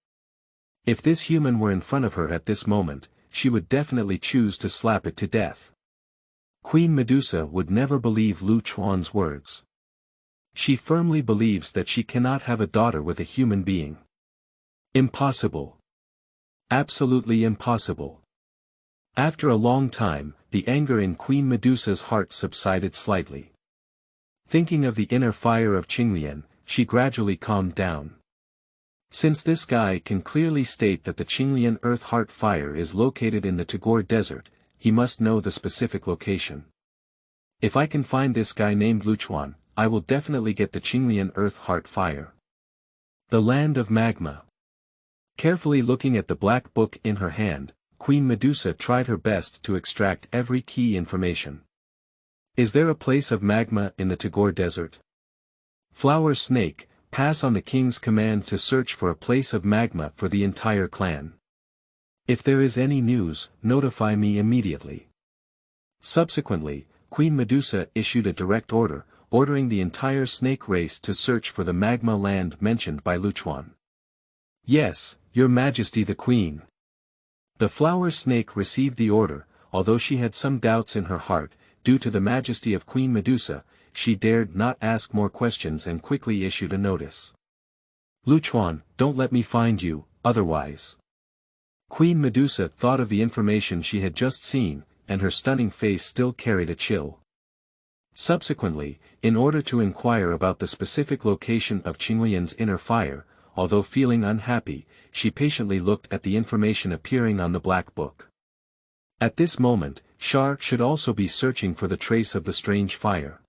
If this human were in front of her at this moment, she would definitely choose to slap it to death. Queen Medusa would never believe Luchuan's words. She firmly believes that she cannot have a daughter with a human being. Impossible. Absolutely impossible. After a long time, the anger in Queen Medusa's heart subsided slightly. Thinking of the inner fire of Qinglian, she gradually calmed down. Since this guy can clearly state that the Qinglian Earth Heart Fire is located in the Tagore Desert, he must know the specific location. If I can find this guy named Luchuan, I will definitely get the Qinglian Earth Heart Fire. The Land of Magma. Carefully looking at the black book in her hand, Queen Medusa tried her best to extract every key information. Is there a place of magma in the Tagore Desert? Flower Snake, pass on the king's command to search for a place of magma for the entire clan. If there is any news, notify me immediately. Subsequently, Queen Medusa issued a direct order, ordering the entire snake race to search for the magma land mentioned by Luchuan. Yes, Your Majesty the Queen. The flower snake received the order, although she had some doubts in her heart, due to the majesty of Queen Medusa, she dared not ask more questions and quickly issued a notice. Luchuan, don't let me find you, otherwise. Queen Medusa thought of the information she had just seen, and her stunning face still carried a chill. Subsequently, in order to inquire about the specific location of Qinglian's inner fire, although feeling unhappy, she patiently looked at the information appearing on the black book. At this moment, Shar should also be searching for the trace of the strange fire.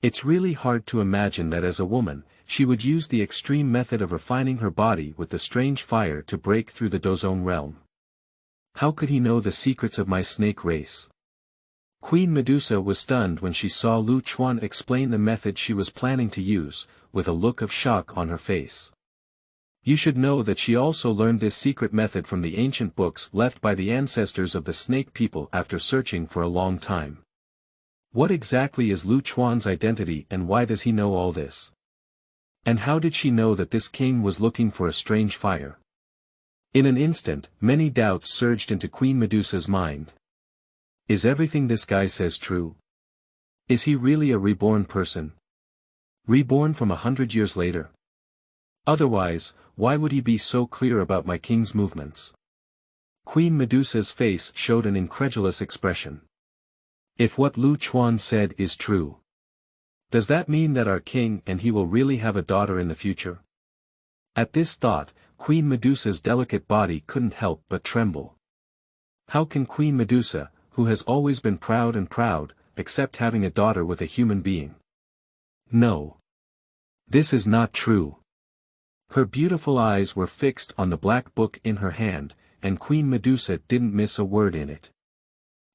It's really hard to imagine that as a woman, she would use the extreme method of refining her body with the strange fire to break through the Douzun realm. How could he know the secrets of my snake race? Queen Medusa was stunned when she saw Luchuan explain the method she was planning to use, with a look of shock on her face. You should know that she also learned this secret method from the ancient books left by the ancestors of the snake people after searching for a long time. What exactly is Luchuan's identity and why does he know all this? And how did she know that this king was looking for a strange fire? In an instant, many doubts surged into Queen Medusa's mind. Is everything this guy says true? Is he really a reborn person? Reborn from 100 years later? Otherwise, why would he be so clear about my king's movements? Queen Medusa's face showed an incredulous expression. If what Luchuan said is true, does that mean that our king and he will really have a daughter in the future? At this thought, Queen Medusa's delicate body couldn't help but tremble. How can Queen Medusa, who has always been proud, accept having a daughter with a human being? No. This is not true. Her beautiful eyes were fixed on the black book in her hand, and Queen Medusa didn't miss a word in it.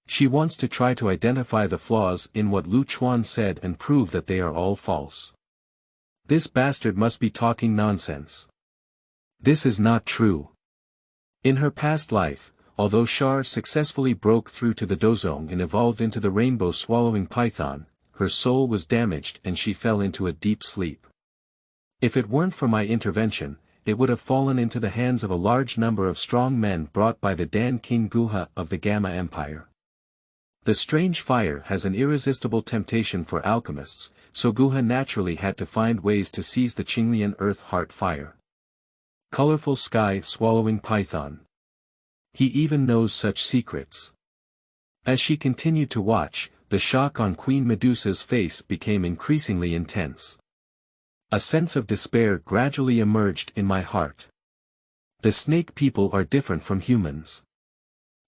She wants to try to identify the flaws in what Luchuan said and prove that they are all false. This bastard must be talking nonsense. This is not true. In her past life, although Shar successfully broke through to the Douzun and evolved into the rainbow-swallowing python, her soul was damaged and she fell into a deep sleep. If it weren't for my intervention, it would have fallen into the hands of a large number of strong men brought by the Dan King Guha of the Gamma Empire. The strange fire has an irresistible temptation for alchemists, so Guha naturally had to find ways to seize the Qinglian earth heart fire. Colorful sky-swallowing python. He even knows such secrets. As she continued to watch, the shock on Queen Medusa's face became increasingly intense. A sense of despair gradually emerged in my heart. The snake people are different from humans.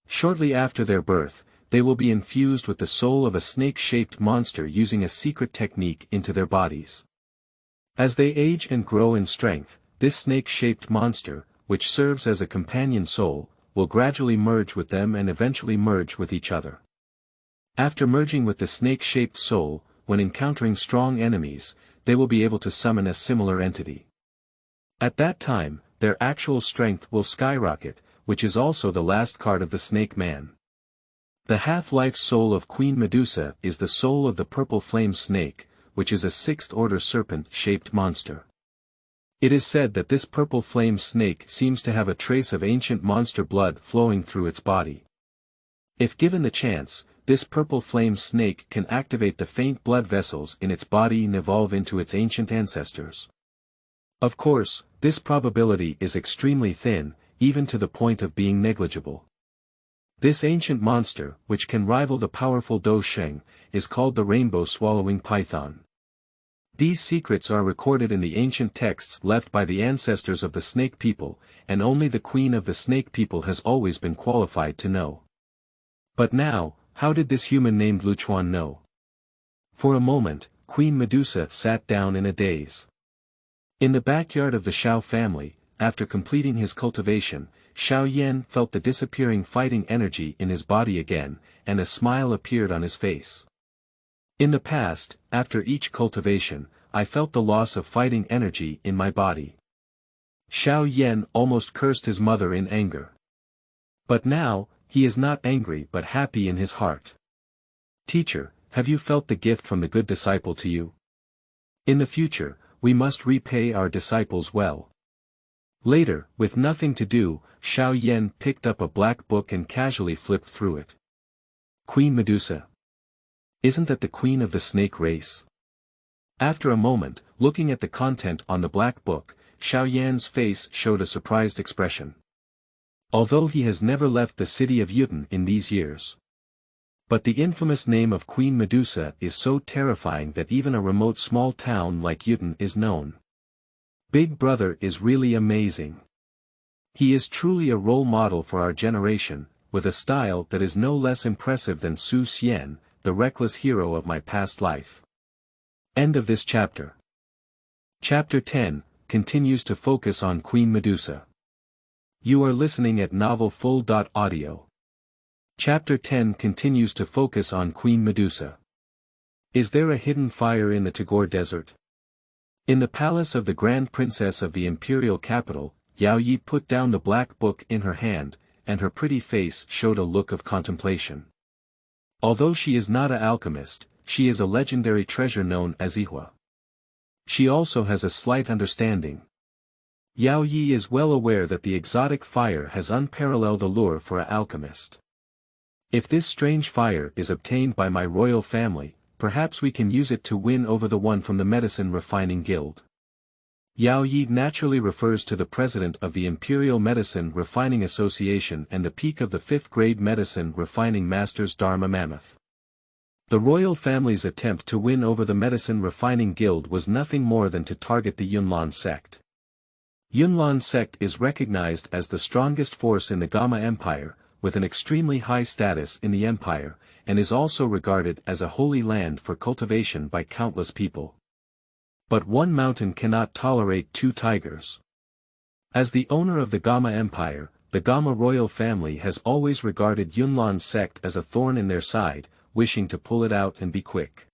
Shortly after their birth, they will be infused with the soul of a snake-shaped monster using a secret technique into their bodies. As they age and grow in strength, this snake-shaped monster, which serves as a companion soul, will gradually merge with them and eventually merge with each other. After merging with the snake-shaped soul, when encountering strong enemies, they will be able to summon a similar entity. At that time, their actual strength will skyrocket, which is also the last card of the snake man. The half-life soul of Queen Medusa is the soul of the purple flame snake, which is a sixth-order serpent-shaped monster. It is said that this purple flame snake seems to have a trace of ancient monster blood flowing through its body. If given the chance, this purple flame snake can activate the faint blood vessels in its body and evolve into its ancient ancestors. Of course, this probability is extremely thin, even to the point of being negligible. This ancient monster, which can rival the powerful Douzun, is called the rainbow-swallowing python. These secrets are recorded in the ancient texts left by the ancestors of the snake people, and only the queen of the snake people has always been qualified to know. But now, how did this human named Luchuan know? For a moment, Queen Medusa sat down in a daze. In the backyard of the Xiao family, after completing his cultivation, Xiao Yan felt the disappearing fighting energy in his body again, and a smile appeared on his face. In the past, after each cultivation, I felt the loss of fighting energy in my body. Xiao Yan almost cursed his mother in anger. But now, he is not angry but happy in his heart. Teacher, have you felt the gift from the good disciple to you? In the future, we must repay our disciples well. Later, with nothing to do, Xiao Yan picked up a black book and casually flipped through it. Queen Medusa. Isn't that the queen of the snake race? After a moment, looking at the content on the black book, Xiao Yan's face showed a surprised expression. Although he has never left the city of Yuten in these years. But the infamous name of Queen Medusa is so terrifying that even a remote small town like Yuten is known. Big Brother is really amazing. He is truly a role model for our generation, with a style that is no less impressive than Su Xian, the reckless hero of my past life. End of this chapter. Chapter 10 continues to focus on Queen Medusa. You are listening at novelfull.audio. Chapter 10 continues to focus on Queen Medusa. Is there a hidden fire in the Tagore Desert? In the palace of the Grand Princess of the imperial capital, Yaoye put down the black book in her hand, and her pretty face showed a look of contemplation. Although she is not an alchemist, she is a legendary treasure known as Ihua. She also has a slight understanding. Yaoye is well aware that the exotic fire has unparalleled allure for an alchemist. If this strange fire is obtained by my royal family, perhaps we can use it to win over the one from the Medicine Refining Guild. Yaoye naturally refers to the president of the Imperial Medicine Refining Association and the peak of the 5th grade Medicine Refining Masters Dharma Mammoth. The royal family's attempt to win over the Medicine Refining Guild was nothing more than to target the Yunlan sect. Yunlan sect is recognized as the strongest force in the Gama Empire, with an extremely high status in the empire, and is also regarded as a holy land for cultivation by countless people. But one mountain cannot tolerate two tigers. As the owner of the Gama Empire, the Gama royal family has always regarded Yunlan sect as a thorn in their side, wishing to pull it out and be quick.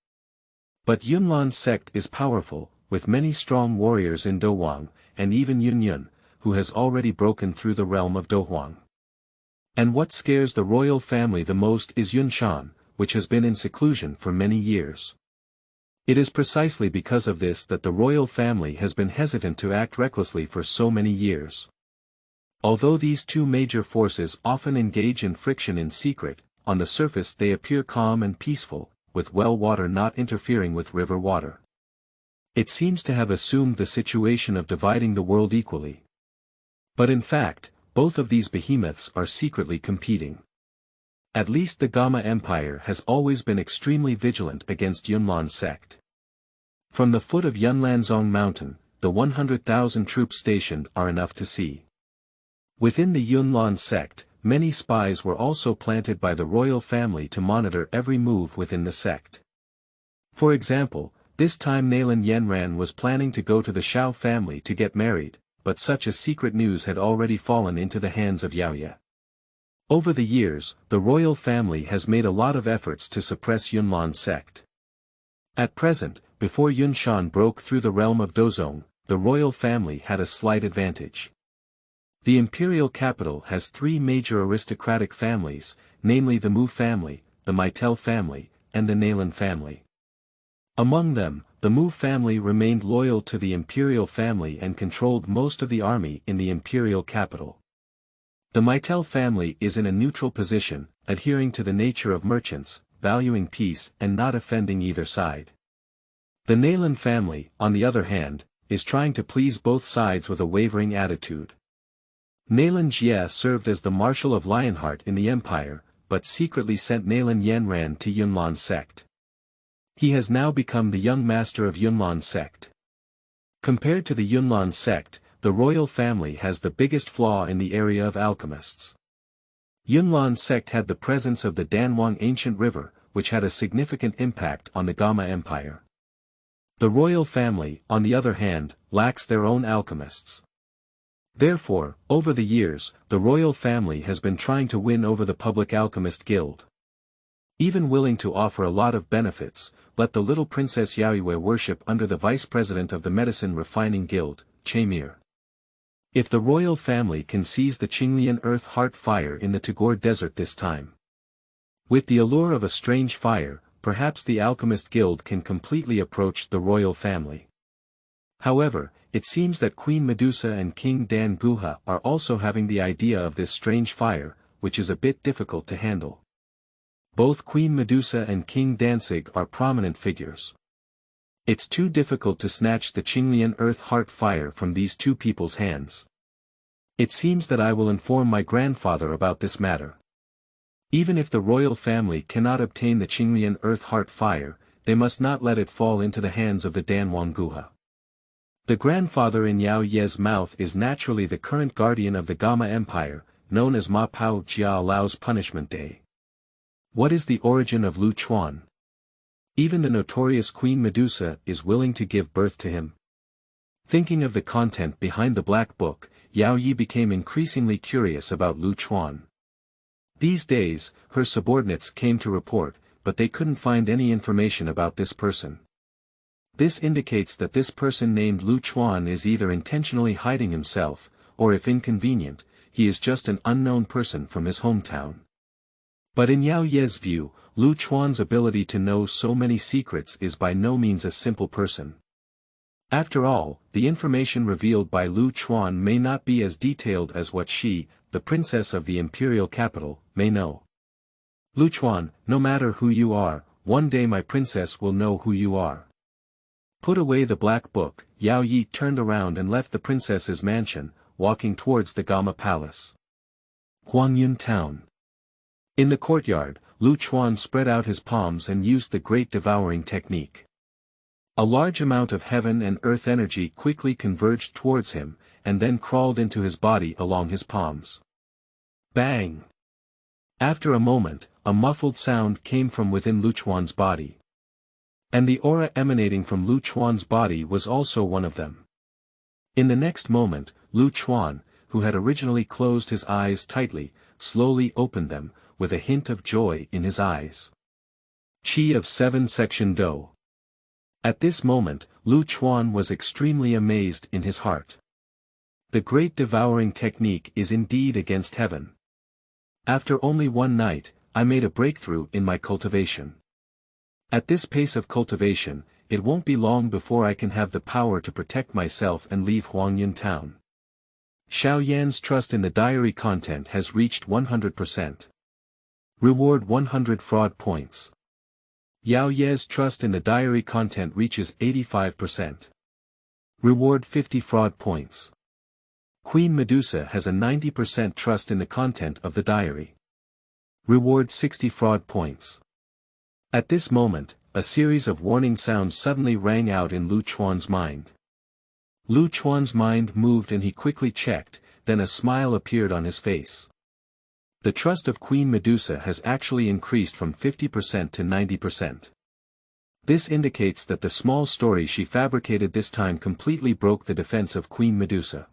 But Yunlan sect is powerful, with many strong warriors in Douwang, and even Yun, who has already broken through the realm of Douwang. And what scares the royal family the most is Yunshan, which has been in seclusion for many years. It is precisely because of this that the royal family has been hesitant to act recklessly for so many years. Although these two major forces often engage in friction in secret, on the surface they appear calm and peaceful, with well water not interfering with river water. It seems to have assumed the situation of dividing the world equally. But in fact, both of these behemoths are secretly competing. At least the Gama Empire has always been extremely vigilant against Yunlan sect. From the foot of Yunlanzong Mountain, the 100,000 troops stationed are enough to see. Within the Yunlan sect, many spies were also planted by the royal family to monitor every move within the sect. For example, this time Nalan Yanran was planning to go to the Xiao family to get married, but such a secret news had already fallen into the hands of Yaoye. Over the years, the royal family has made a lot of efforts to suppress Yunlan sect. At present, before Yunshan broke through the realm of Douzun, the royal family had a slight advantage. The imperial capital has three major aristocratic families, namely the Mu family, the Meitel family, and the Nalan family. Among them, the Mu family remained loyal to the imperial family and controlled most of the army in the imperial capital. The Meitel family is in a neutral position, adhering to the nature of merchants, valuing peace and not offending either side. The Nalan family, on the other hand, is trying to please both sides with a wavering attitude. Nalan Jie served as the Marshal of Lionheart in the empire, but secretly sent Nalan Yanran to Yunlan sect. He has now become the young master of Yunlan sect. Compared to the Yunlan sect, the royal family has the biggest flaw in the area of alchemists. Yunlan sect had the presence of the Danwang ancient river, which had a significant impact on the Gama Empire. The royal family, on the other hand, lacks their own alchemists. Therefore, over the years, the royal family has been trying to win over the public alchemist guild. Even willing to offer a lot of benefits, let the little Princess Yaoye worship under the vice president of the Medicine Refining Guild, Chamir. If the royal family can seize the Qinglian earth heart fire in the Tagore Desert this time. With the allure of a strange fire, perhaps the alchemist guild can completely approach the royal family. However, it seems that Queen Medusa and King Dan Guha are also having the idea of this strange fire, which is a bit difficult to handle. Both Queen Medusa and King Danzig are prominent figures. It's too difficult to snatch the Qinglian earth heart fire from these two people's hands. It seems that I will inform my grandfather about this matter. Even if the royal family cannot obtain the Qinglian earth heart fire, they must not let it fall into the hands of the Danwang Guha. The grandfather in Yaoye's mouth is naturally the current guardian of the Gama Empire, known as Ma Pao Jia Lao's Punishment Day. What is the origin of Luchuan? Even the notorious Queen Medusa is willing to give birth to him. Thinking of the content behind the Black Book, Yaoye became increasingly curious about Luchuan. These days, her subordinates came to report, but they couldn't find any information about this person. This indicates that this person named Luchuan is either intentionally hiding himself, or if inconvenient, he is just an unknown person from his hometown. But in Yaoye's view, Luchuan's ability to know so many secrets is by no means a simple person. After all, the information revealed by Luchuan may not be as detailed as what she, the princess of the imperial capital, may know. Luchuan, no matter who you are, one day my princess will know who you are. Put away the black book, Yaoye turned around and left the princess's mansion, walking towards the Gama Palace. Huangyun Town. In the courtyard, Luchuan spread out his palms and used the Great Devouring Technique. A large amount of heaven and earth energy quickly converged towards him, and then crawled into his body along his palms. Bang! After a moment, a muffled sound came from within Luchuan's body. And the aura emanating from Luchuan's body was also one of them. In the next moment, Luchuan, who had originally closed his eyes tightly, slowly opened them, with a hint of joy in his eyes. Qi of 7 section Do. At this moment, Luchuan was extremely amazed in his heart. The Great Devouring Technique is indeed against heaven. After only one night, I made a breakthrough in my cultivation. At this pace of cultivation, it won't be long before I can have the power to protect myself and leave Huangyun Town. Xiao Yan's trust in the diary content has reached 100%. Reward 100 fraud points. Yaoye's trust in the diary content reaches 85%. Reward 50 fraud points. Queen Medusa has a 90% trust in the content of the diary. Reward 60 fraud points. At this moment, a series of warning sounds suddenly rang out in Luchuan's mind. Luchuan's mind moved and he quickly checked, then a smile appeared on his face. The trust of Queen Medusa has actually increased from 50% to 90%. This indicates that the small story she fabricated this time completely broke the defense of Queen Medusa.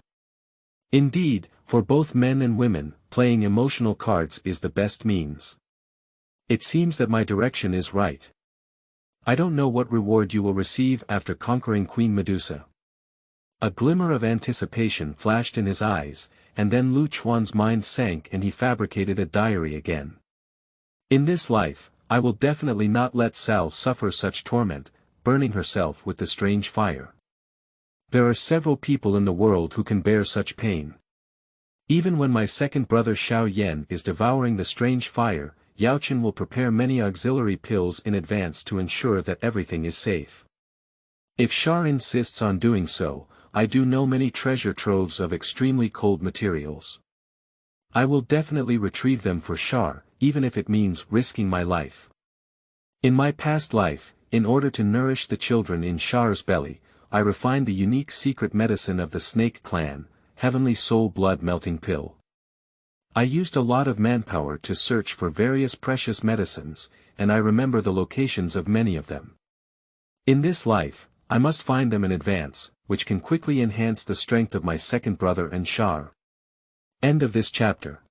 Indeed, for both men and women, playing emotional cards is the best means. It seems that my direction is right. I don't know what reward you will receive after conquering Queen Medusa. A glimmer of anticipation flashed in his eyes, and then Luchuan's mind sank and he fabricated a diary again. In this life, I will definitely not let Sal suffer such torment, burning herself with the strange fire. There are several people in the world who can bear such pain. Even when my second brother Xiao Yan is devouring the strange fire, Yaochen will prepare many auxiliary pills in advance to ensure that everything is safe. If Shar insists on doing so, I do know many treasure troves of extremely cold materials. I will definitely retrieve them for Shar, even if it means risking my life. In my past life, in order to nourish the children in Shar's belly, I refined the unique secret medicine of the Snake Clan, Heavenly Soul Blood Melting Pill. I used a lot of manpower to search for various precious medicines, and I remember the locations of many of them. In this life, I must find them in advance, which can quickly enhance the strength of my second brother and Shar. End of this chapter.